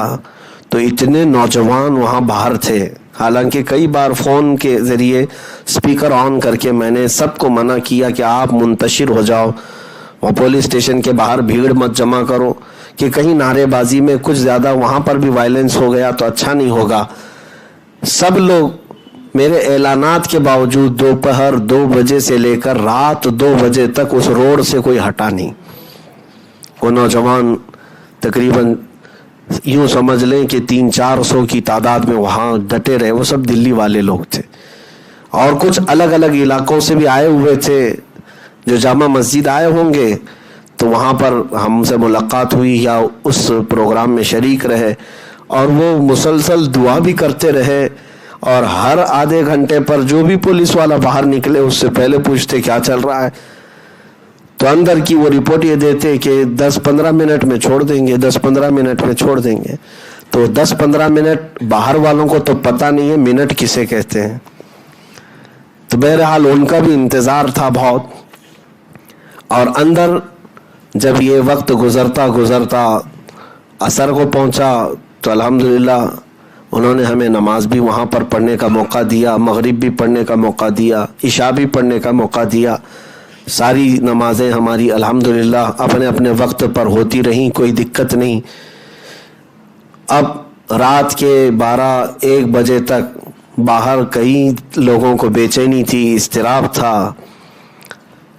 تو اتنے نوجوان وہاں باہر تھے. حالانکہ کئی بار فون کے ذریعے سپیکر آن کر کے میں نے سب کو منع کیا کہ آپ منتشر ہو جاؤ، وہ پولیس اسٹیشن کے باہر بھیڑ مت جمع کرو کہ کہیں نعرے بازی میں کچھ زیادہ وہاں پر بھی وائلنس ہو گیا تو اچھا نہیں ہوگا. سب لوگ میرے اعلانات کے باوجود دوپہر 2 بجے سے لے کر رات 2 بجے تک اس روڈ سے کوئی ہٹا نہیں. وہ نوجوان تقریباً یوں سمجھ لیں کہ 300-400 کی تعداد میں وہاں ڈٹے رہے. وہ سب دلی والے لوگ تھے اور کچھ الگ الگ علاقوں سے بھی آئے ہوئے تھے جو جامع مسجد آئے ہوں گے. تو وہاں پر ہم سے ملاقات ہوئی یا اس پروگرام میں شریک رہے اور وہ مسلسل دعا بھی کرتے رہے. اور ہر آدھے گھنٹے پر جو بھی پولیس والا باہر نکلے اس سے پہلے پوچھتے کیا چل رہا ہے. تو اندر کی وہ رپورٹ یہ دیتے کہ 10-15 منٹ میں چھوڑ دیں گے، 10-15 منٹ میں چھوڑ دیں گے. تو 10-15 منٹ باہر والوں کو تو پتہ نہیں ہے منٹ کسے کہتے ہیں. تو بہرحال ان کا بھی انتظار تھا بہت. اور اندر جب یہ وقت گزرتا گزرتا عصر کو پہنچا تو الحمدللہ انہوں نے ہمیں نماز بھی وہاں پر پڑھنے کا موقع دیا، مغرب بھی پڑھنے کا موقع دیا، عشاء بھی پڑھنے کا موقع دیا. ساری نمازیں ہماری الحمدللہ اپنے اپنے وقت پر ہوتی رہیں، کوئی دقت نہیں. اب رات کے 12-1 بجے تک باہر کئی لوگوں کو بے چینی تھی، اضطراب تھا.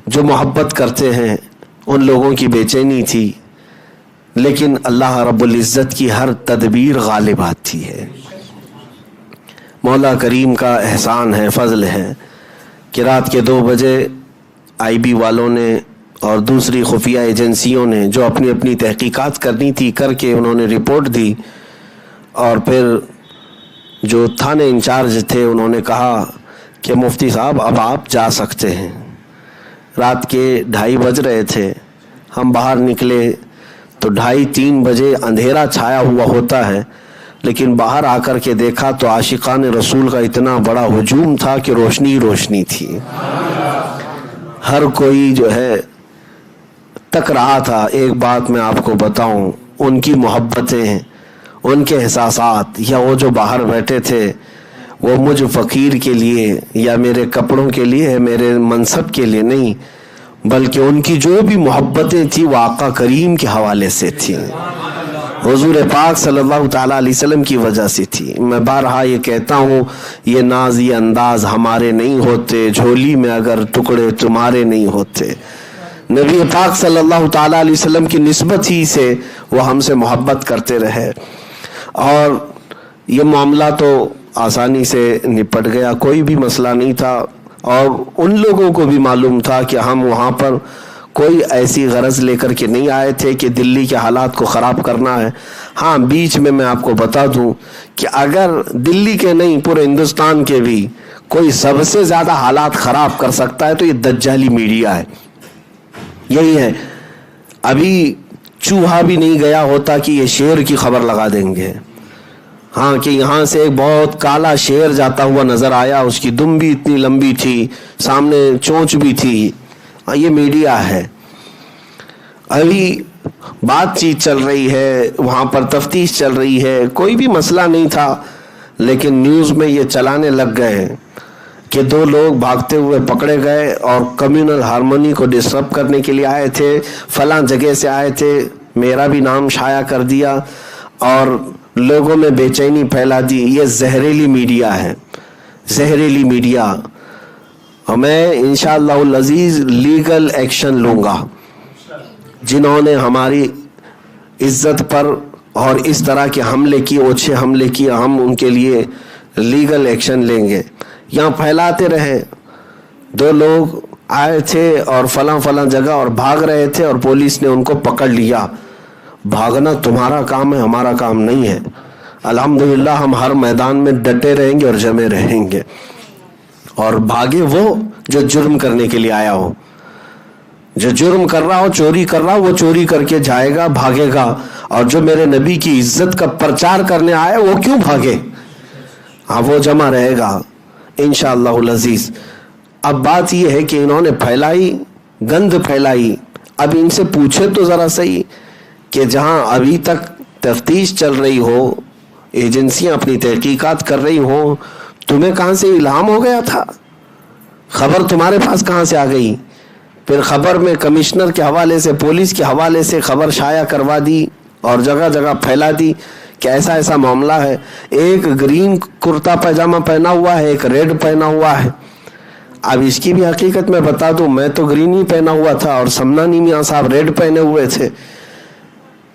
جو محبت کرتے ہیں ان لوگوں کی بے چینی تھی، لیکن اللہ رب العزت کی ہر تدبیر غالب آتی ہے. مولا کریم کا احسان ہے، فضل ہے کہ رات کے 2 بجے آئی بی والوں نے اور دوسری خفیہ ایجنسیوں نے جو اپنی اپنی تحقیقات کرنی تھی کر کے انہوں نے رپورٹ دی. اور پھر جو تھانے انچارج تھے انہوں نے کہا کہ مفتی صاحب اب آپ جا سکتے ہیں. رات کے 2:30 بج رہے تھے. ہم باہر نکلے تو 2:30-3 بجے اندھیرا چھایا ہوا ہوتا ہے، لیکن باہر آ کر کے دیکھا تو عاشقان رسول کا اتنا بڑا ہجوم تھا کہ روشنی ہی روشنی تھی. ہر کوئی جو ہے تک رہا تھا. ایک بات میں آپ کو بتاؤں، ان کی محبتیں، ان کے احساسات، یا وہ جو باہر بیٹھے تھے وہ مجھ فقیر کے لیے یا میرے کپڑوں کے لیے، میرے منصب کے لیے نہیں، بلکہ ان کی جو بھی محبتیں تھیں وہ آقا کریم کے حوالے سے تھیں، حضور پاک صلی اللہ تعالیٰ علیہ وسلم کی وجہ سے تھی. میں بارہا یہ کہتا ہوں، یہ ناز یہ انداز ہمارے نہیں ہوتے، جھولی میں اگر ٹکڑے تمہارے نہیں ہوتے. نبی پاک صلی اللہ تعالیٰ علیہ وسلم کی نسبت ہی سے وہ ہم سے محبت کرتے رہے اور یہ معاملہ تو آسانی سے نپٹ گیا، کوئی بھی مسئلہ نہیں تھا. اور ان لوگوں کو بھی معلوم تھا کہ ہم وہاں پر کوئی ایسی غرض لے کر کے نہیں آئے تھے کہ دلی کے حالات کو خراب کرنا ہے. ہاں بیچ میں آپ کو بتا دوں کہ اگر دلی کے نہیں پورے ہندوستان کے بھی کوئی سب سے زیادہ حالات خراب کر سکتا ہے تو یہ دجالی میڈیا ہے. یہی ہے، ابھی چوہا بھی نہیں گیا ہوتا کہ یہ شیر کی خبر لگا دیں گے. ہاں کہ یہاں سے ایک بہت کالا شیر جاتا ہوا نظر آیا، اس کی دم بھی اتنی لمبی تھی، سامنے چونچ بھی تھی. یہ میڈیا ہے. ابھی بات چیت چل رہی ہے، وہاں پر تفتیش چل رہی ہے، کوئی بھی مسئلہ نہیں تھا، لیکن نیوز میں یہ چلانے لگ گئے کہ 2 لوگ بھاگتے ہوئے پکڑے گئے اور کمیونل ہارمونی کو ڈسٹرب کرنے کے لیے آئے تھے، فلاں جگہ سے آئے تھے، میرا بھی نام شائع کر دیا اور لوگوں میں بے چینی پھیلا دی. یہ زہریلی میڈیا ہے، زہریلی میڈیا. اور میں انشاءاللہ العزیز لیگل ایکشن لوں گا. جنہوں نے ہماری عزت پر اور اس طرح کے حملے کی، اوچھے حملے کی، ہم ان کے لیے لیگل ایکشن لیں گے. یہاں پھیلاتے رہے 2 لوگ آئے تھے اور فلاں جگہ اور بھاگ رہے تھے اور پولیس نے ان کو پکڑ لیا. بھاگنا تمہارا کام ہے، ہمارا کام نہیں ہے. الحمدللہ ہم ہر میدان میں ڈٹے رہیں گے اور جمے رہیں گے. اور بھاگے وہ جو جرم کرنے کے لیے آیا ہو. جو جرم کر رہا ہو، چوری کر رہا ہو، وہ چوری کر کے جائے گا، بھاگے گا. اور جو میرے نبی کی عزت کا پرچار کرنے آئے وہ کیوں بھاگے؟ ہاں وہ جمع رہے گا انشاءاللہ العزیز. اب بات یہ ہے کہ انہوں نے پھیلائی، گند پھیلائی. اب ان سے پوچھے تو ذرا صحیح کہ جہاں ابھی تک تفتیش چل رہی ہو، ایجنسیاں اپنی تحقیقات کر رہی ہوں، تمہیں کہاں سے الہام ہو گیا تھا؟ خبر تمہارے پاس کہاں سے آ گئی؟ پھر خبر میں کمشنر کے حوالے سے، پولیس کے حوالے سے خبر شائع کروا دی اور جگہ جگہ پھیلا دی کہ ایسا ایسا معاملہ ہے. ایک گرین کرتا پاجامہ پہنا ہوا ہے، ایک ریڈ پہنا ہوا ہے. اب اس کی بھی حقیقت میں بتا دوں، میں تو گرین ہی پہنا ہوا تھا اور سمنانی میاں صاحب ریڈ پہنے ہوئے تھے.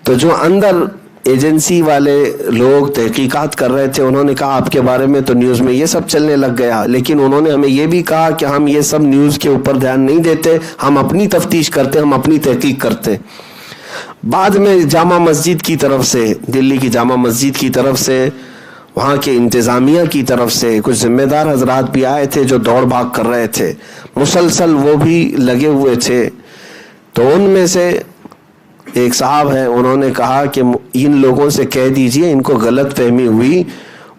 تو جو اندر ایجنسی والے لوگ تحقیقات کر رہے تھے انہوں نے کہا آپ کے بارے میں تو نیوز میں یہ سب چلنے لگ گیا، لیکن انہوں نے ہمیں یہ بھی کہا کہ ہم یہ سب نیوز کے اوپر دھیان نہیں دیتے، ہم اپنی تفتیش کرتے، ہم اپنی تحقیق کرتے. بعد میں جامع مسجد کی طرف سے، دلی کی جامع مسجد کی طرف سے، وہاں کے انتظامیہ کی طرف سے کچھ ذمہ دار حضرات بھی آئے تھے جو دوڑ بھاگ کر رہے تھے، مسلسل وہ بھی لگے ہوئے تھے. تو ان میں سے ایک صاحب ہیں، انہوں نے کہا کہ ان لوگوں سے کہہ دیجئے ان کو غلط فہمی ہوئی،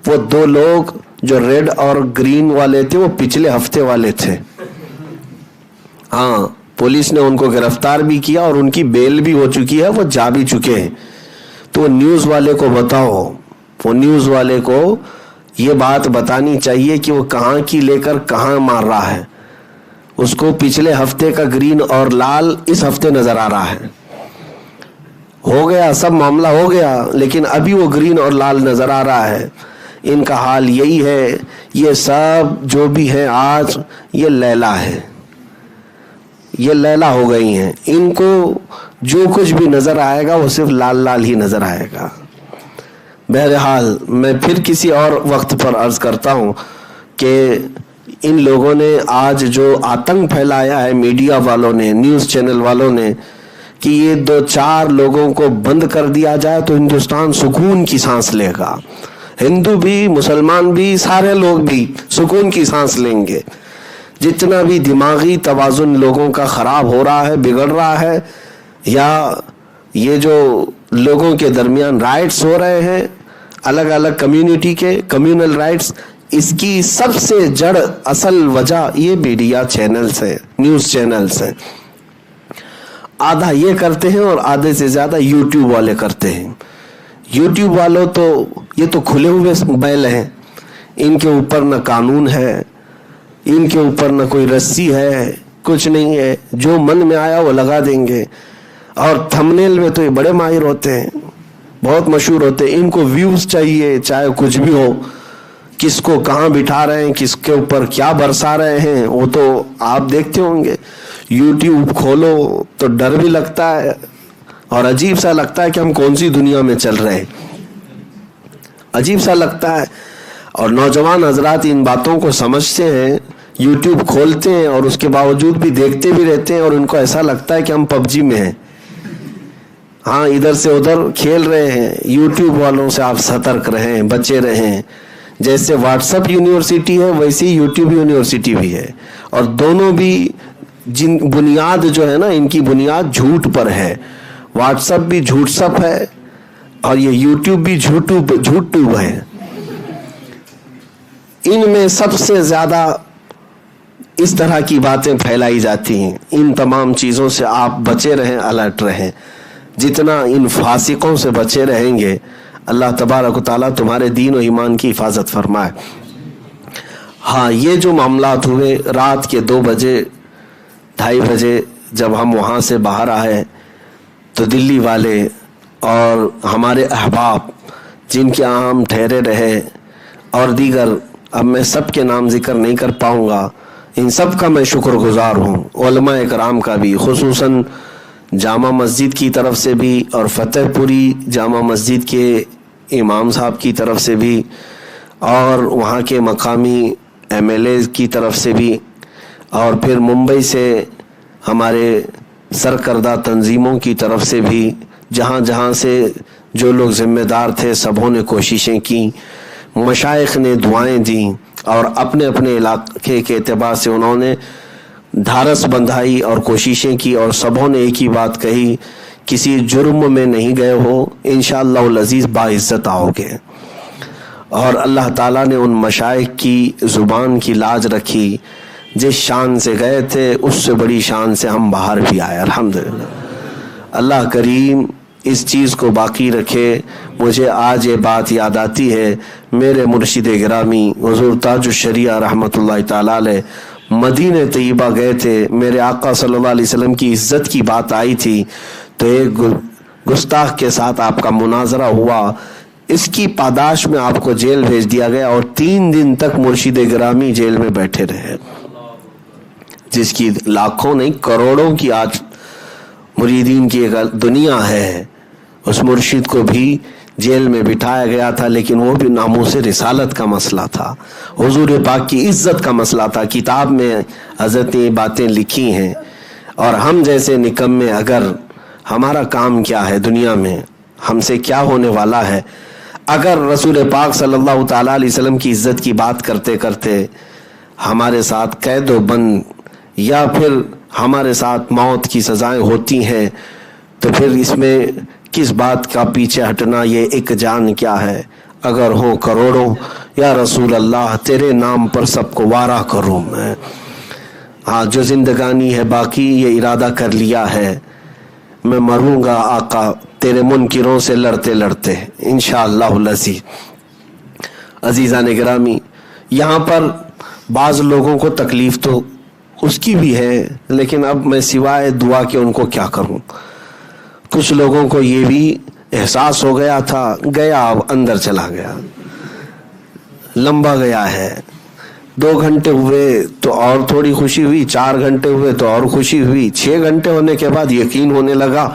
وہ 2 لوگ جو ریڈ اور گرین والے تھے وہ پچھلے ہفتے والے تھے. ہاں پولیس نے ان کو گرفتار بھی کیا اور ان کی بیل بھی ہو چکی ہے، وہ جا بھی چکے ہیں. تو وہ نیوز والے کو بتاؤ، وہ نیوز والے کو یہ بات بتانی چاہیے کہ وہ کہاں کی لے کر کہاں مار رہا ہے. اس کو پچھلے ہفتے کا گرین اور لال اس ہفتے نظر آ رہا ہے. ہو گیا سب معاملہ ہو گیا، لیکن ابھی وہ گرین اور لال نظر آ رہا ہے. ان کا حال یہی ہے. یہ سب جو بھی ہے آج یہ لیلا ہے، یہ لیلا ہو گئی ہیں. ان کو جو کچھ بھی نظر آئے گا وہ صرف لال لال ہی نظر آئے گا. بہرحال میں پھر کسی اور وقت پر عرض کرتا ہوں کہ ان لوگوں نے آج جو آتنک پھیلایا ہے، میڈیا والوں نے، نیوز چینل والوں نے، کہ یہ 2-4 لوگوں کو بند کر دیا جائے تو ہندوستان سکون کی سانس لے گا. ہندو بھی، مسلمان بھی، سارے لوگ بھی سکون کی سانس لیں گے. جتنا بھی دماغی توازن لوگوں کا خراب ہو رہا ہے، بگڑ رہا ہے، یا یہ جو لوگوں کے درمیان رائٹس ہو رہے ہیں الگ الگ کمیونٹی کے، کمیونل رائٹس، اس کی سب سے جڑ اصل وجہ یہ میڈیا چینلز ہیں، نیوز چینلز ہیں. آدھا یہ کرتے ہیں اور آدھے سے زیادہ یوٹیوب والے کرتے ہیں. یوٹیوب والوں تو یہ تو کھلے ہوئے بیل ہیں، ان کے اوپر نہ قانون ہے، ان کے اوپر نہ کوئی رسی ہے، کچھ نہیں ہے. جو من میں آیا وہ لگا دیں گے. اور تھمبنیل میں تو یہ بڑے ماہر ہوتے ہیں، بہت مشہور ہوتے ہیں. ان کو ویوز چاہیے چاہے کچھ بھی ہو. کس کو کہاں بٹھا رہے ہیں، کس کے اوپر کیا برسا رہے ہیں، وہ تو آپ دیکھتے ہوں گے. یوٹیوب کھولو تو ڈر بھی لگتا ہے اور عجیب سا لگتا ہے کہ ہم کون سی دنیا میں چل رہے ہیں، عجیب سا لگتا ہے. اور نوجوان حضرات ان باتوں کو سمجھتے ہیں، یوٹیوب کھولتے ہیں اور اس کے باوجود بھی دیکھتے بھی رہتے ہیں اور ان کو ایسا لگتا ہے کہ ہم PUBG میں ہیں. ہاں ادھر سے ادھر کھیل رہے ہیں. یوٹیوب والوں سے آپ سترک رہیں، بچے رہیں. جیسے واٹس ایپ یونیورسٹی ہے ویسے یوٹیوب یونیورسٹی بھی ہے، اور دونوں بھی جن بنیاد جو ہے نا، ان کی بنیاد جھوٹ پر ہے. واٹس ایپ بھی جھوٹ سپ ہے اور یہ یوٹیوب بھی جھوٹ ٹوب ہے. ان میں سب سے زیادہ اس طرح کی باتیں پھیلائی جاتی ہیں. ان تمام چیزوں سے آپ بچے رہیں، الرٹ رہیں. جتنا ان فاسقوں سے بچے رہیں گے اللہ تبارک و تعالیٰ تمہارے دین و ایمان کی حفاظت فرمائے. ہاں یہ جو معاملات ہوئے رات کے 2 بجے 2:30 بجے جب ہم وہاں سے باہر آئے تو دلی والے اور ہمارے احباب جن کے یہاں ہم ٹھہرے رہے اور دیگر، اب میں سب کے نام ذکر نہیں کر پاؤں گا، ان سب کا میں شکر گزار ہوں، علماء اکرام کا بھی، خصوصاً جامع مسجد کی طرف سے بھی اور فتح پوری جامع مسجد کے امام صاحب کی طرف سے بھی اور وہاں کے مقامی MLA کی طرف سے بھی، اور پھر ممبئی سے ہمارے سرکردہ تنظیموں کی طرف سے بھی، جہاں جہاں سے جو لوگ ذمہ دار تھے سبوں نے کوششیں کی، مشائخ نے دعائیں دیں اور اپنے اپنے علاقے کے اعتبار سے انہوں نے ڈھارس بندھائی اور کوششیں کی، اور سبوں نے ایک ہی بات کہی، کسی جرم میں نہیں گئے ہو، انشاءاللہ العزیز باعزت آؤ گے۔ اور اللہ تعالیٰ نے ان مشائخ کی زبان کی لاج رکھی، جس شان سے گئے تھے اس سے بڑی شان سے ہم باہر بھی آئے، الحمدللہ۔ اللہ کریم اس چیز کو باقی رکھے۔ مجھے آج یہ بات یاد آتی ہے، میرے مرشد گرامی حضور تاج الشریعہ رحمۃ اللہ تعالیٰ علیہ مدینہ طیبہ گئے تھے، میرے آقا صلی اللہ علیہ وسلم کی عزت کی بات آئی تھی، تو ایک گستاخ کے ساتھ آپ کا مناظرہ ہوا، اس کی پاداش میں آپ کو جیل بھیج دیا گیا اور 3 دن تک مرشد گرامی جیل میں بیٹھے رہے، جس کی لاکھوں نہیں کروڑوں کی آج مریدین کی ایک دنیا ہے، اس مرشد کو بھی جیل میں بٹھایا گیا تھا، لیکن وہ بھی ناموس رسالت کا مسئلہ تھا، حضور پاک کی عزت کا مسئلہ تھا۔ کتاب میں حضرت نے باتیں لکھی ہیں، اور ہم جیسے نکمے، اگر ہمارا کام کیا ہے دنیا میں، ہم سے کیا ہونے والا ہے، اگر رسول پاک صلی اللہ تعالیٰ علیہ وسلم کی عزت کی بات کرتے کرتے ہمارے ساتھ قید و بند یا پھر ہمارے ساتھ موت کی سزائیں ہوتی ہیں، تو پھر اس میں کس بات کا پیچھے ہٹنا، یہ ایک جان کیا ہے، اگر ہو کروڑوں یا رسول اللہ تیرے نام پر سب کو وارا کروں میں۔ ہاں، جو زندگانی ہے باقی یہ ارادہ کر لیا ہے، میں مروں گا آقا تیرے منکروں سے لڑتے لڑتے انشاءاللہ العزیز۔ عزیزان گرامی، یہاں پر بعض لوگوں کو تکلیف تو اس کی بھی ہے، لیکن اب میں سوائے دعا کے ان کو کیا کروں۔ کچھ لوگوں کو یہ بھی احساس ہو گیا تھا، گیا اب اندر چلا گیا، لمبا گیا ہے، 2 گھنٹے ہوئے تو اور تھوڑی خوشی ہوئی، 4 گھنٹے ہوئے تو اور خوشی ہوئی، 6 گھنٹے ہونے کے بعد یقین ہونے لگا،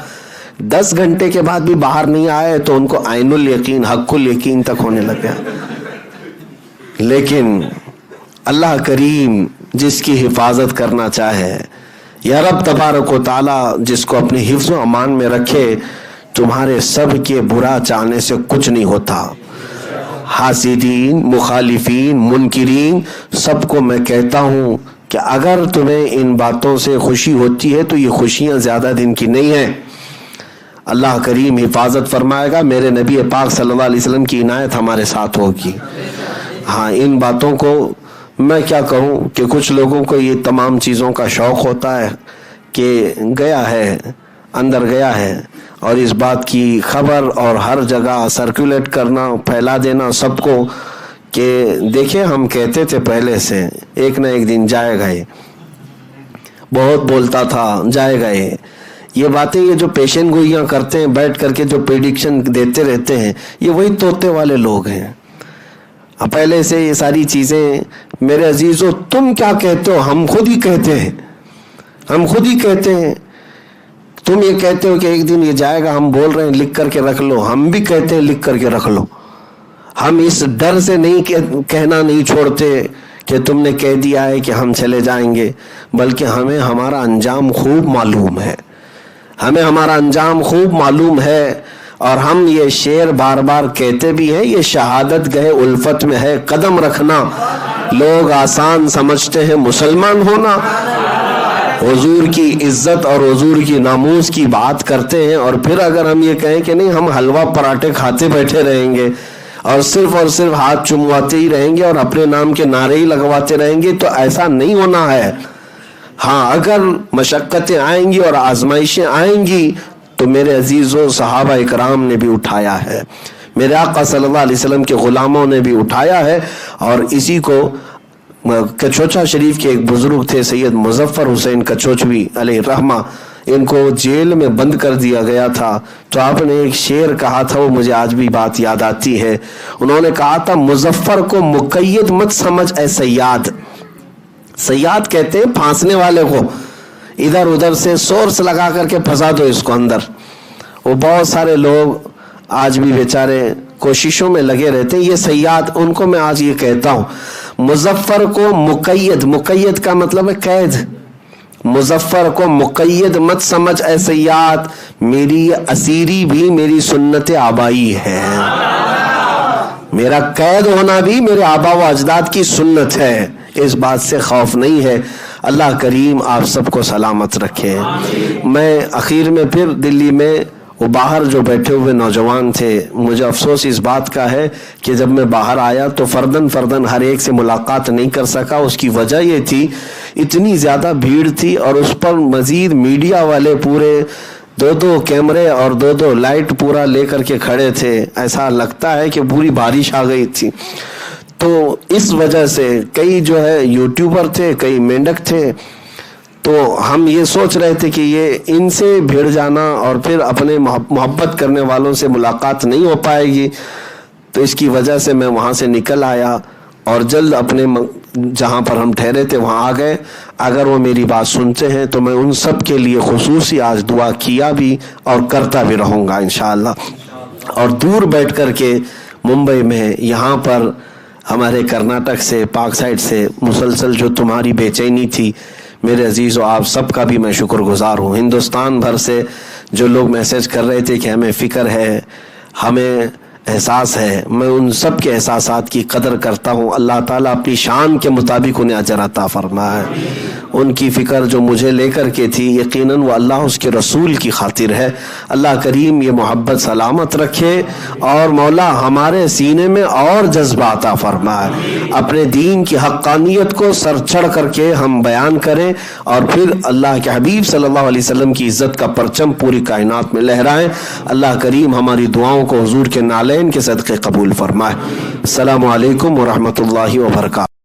10 گھنٹے کے بعد بھی باہر نہیں آئے تو ان کو عین الیقین، حق الیقین تک ہونے لگا۔ لیکن اللہ کریم جس کی حفاظت کرنا چاہے، یا رب تبارک و تعالیٰ جس کو اپنے حفظ و امان میں رکھے، تمہارے سب کے برا چاہنے سے کچھ نہیں ہوتا۔ حاسدین، مخالفین، منکرین، سب کو میں کہتا ہوں کہ اگر تمہیں ان باتوں سے خوشی ہوتی ہے تو یہ خوشیاں زیادہ دن کی نہیں ہیں، اللہ کریم حفاظت فرمائے گا، میرے نبی پاک صلی اللہ علیہ وسلم کی عنایت ہمارے ساتھ ہوگی۔ ہاں، ان باتوں کو میں کیا کہوں کہ کچھ لوگوں کو یہ تمام چیزوں کا شوق ہوتا ہے کہ گیا ہے، اندر گیا ہے، اور اس بات کی خبر اور ہر جگہ سرکولیٹ کرنا، پھیلا دینا سب کو کہ دیکھیں ہم کہتے تھے پہلے سے ایک نہ ایک دن جائے گا، بہت بولتا تھا جائے گا۔ یہ باتیں، یہ جو پیشن گوئیاں کرتے ہیں بیٹھ کر کے، جو پریڈکشن دیتے رہتے ہیں، یہ وہی طوطے والے لوگ ہیں۔ پہلے سے یہ ساری چیزیں، میرے عزیزو تم کیا کہتے ہو، ہم خود ہی کہتے ہیں، ہم خود ہی کہتے ہیں۔ تم یہ کہتے ہو کہ ایک دن یہ جائے گا، ہم بول رہے ہیں لکھ کر کے رکھ لو، ہم بھی کہتے ہیں لکھ کر کے رکھ لو۔ ہم اس ڈر سے نہیں کہنا نہیں چھوڑتے کہ تم نے کہہ دیا ہے کہ ہم چلے جائیں گے، بلکہ ہمیں ہمارا انجام خوب معلوم ہے، ہمیں ہمارا انجام خوب معلوم ہے، اور ہم یہ شعر بار بار کہتے بھی ہیں، یہ شہادت گئے الفت میں ہے قدم رکھنا، لوگ آسان سمجھتے ہیں مسلمان ہونا۔ حضور کی عزت اور حضور کی ناموس کی بات کرتے ہیں، اور پھر اگر ہم یہ کہیں کہ نہیں ہم حلوہ پراٹھے کھاتے بیٹھے رہیں گے اور صرف ہاتھ چمواتے ہی رہیں گے اور اپنے نام کے نعرے ہی لگواتے رہیں گے، تو ایسا نہیں ہونا ہے۔ ہاں، اگر مشقتیں آئیں گی اور آزمائشیں آئیں گی تو میرے عزیزوں صحابہ اکرام نے بھی اٹھایا ہے، میرے آقا صلی اللہ علیہ وسلم کے غلاموں نے بھی اٹھایا ہے، اور اسی کو کچوچا شریف کے ایک بزرگ تھے سید مظفر حسین کچوچوی علیہ رحمہ، ان کو جیل میں بند کر دیا گیا تھا، تو آپ نے ایک شعر کہا تھا، وہ مجھے آج بھی بات یاد آتی ہے۔ انہوں نے کہا تھا، مظفر کو مقید مت سمجھ اے صیاد، صیاد کہتے ہیں پھانسنے والے کو، ادھر ادھر سے سورس لگا کر کے پھنسا دو اس کو اندر۔ وہ بہت سارے لوگ آج بھی بیچارے کوششوں میں لگے رہتے ہیں، یہ صیاد، ان کو میں آج یہ کہتا ہوں، مظفر کو مقید، مقید کا مطلب ہے قید، مظفر کو مقید مت سمجھ اے صیاد، میری اسیری بھی میری سنت آبائی ہے، میرا قید ہونا بھی میرے آبا و اجداد کی سنت ہے، اس بات سے خوف نہیں ہے۔ اللہ کریم آپ سب کو سلامت رکھے۔ میں اخیر میں پھر دلی میں وہ باہر جو بیٹھے ہوئے نوجوان تھے، مجھے افسوس اس بات کا ہے کہ جب میں باہر آیا تو فردن ہر ایک سے ملاقات نہیں کر سکا۔ اس کی وجہ یہ تھی اتنی زیادہ بھیڑ تھی، اور اس پر مزید میڈیا والے پورے 2 کیمرے اور 2 لائٹ پورا لے کر کے کھڑے تھے، ایسا لگتا ہے کہ پوری بارش آ گئی تھی۔ تو اس وجہ سے کئی جو ہے یوٹیوبر تھے، کئی مینڈک تھے، تو ہم یہ سوچ رہے تھے کہ یہ ان سے بھیڑ جانا اور پھر اپنے محبت کرنے والوں سے ملاقات نہیں ہو پائے گی، تو اس کی وجہ سے میں وہاں سے نکل آیا اور جلد اپنے جہاں پر ہم ٹھہرے تھے وہاں آ گئے۔ اگر وہ میری بات سنتے ہیں تو میں ان سب کے لیے خصوصی آج دعا کیا بھی اور کرتا بھی رہوں گا انشاءاللہ۔ اور دور بیٹھ کر کے ممبئی میں، یہاں پر ہمارے کرناٹک سے، پاک سائڈ سے مسلسل جو تمہاری بے چینی تھی، میرے عزیزو آپ سب کا بھی میں شکر گزار ہوں۔ ہندوستان بھر سے جو لوگ میسج کر رہے تھے کہ ہمیں فکر ہے، ہمیں احساس ہے، میں ان سب کے احساسات کی قدر کرتا ہوں۔ اللہ تعالیٰ اپنی شان کے مطابق انہیں اجر عطا فرمائے۔ ان کی فکر جو مجھے لے کر کے تھی، یقیناً وہ اللہ اس کے رسول کی خاطر ہے۔ اللہ کریم یہ محبت سلامت رکھے اور مولا ہمارے سینے میں اور جذبہ عطا فرمائے، اپنے دین کی حقانیت کو سر چڑھ کر کے ہم بیان کریں، اور پھر اللہ کے حبیب صلی اللہ علیہ وسلم کی عزت کا پرچم پوری کائنات میں لہرائیں۔ اللہ کریم ہماری دعاؤں کو حضور کے نالین کے صدقے قبول فرمائے۔ السلام علیکم ورحمۃ اللہ وبرکاتہ۔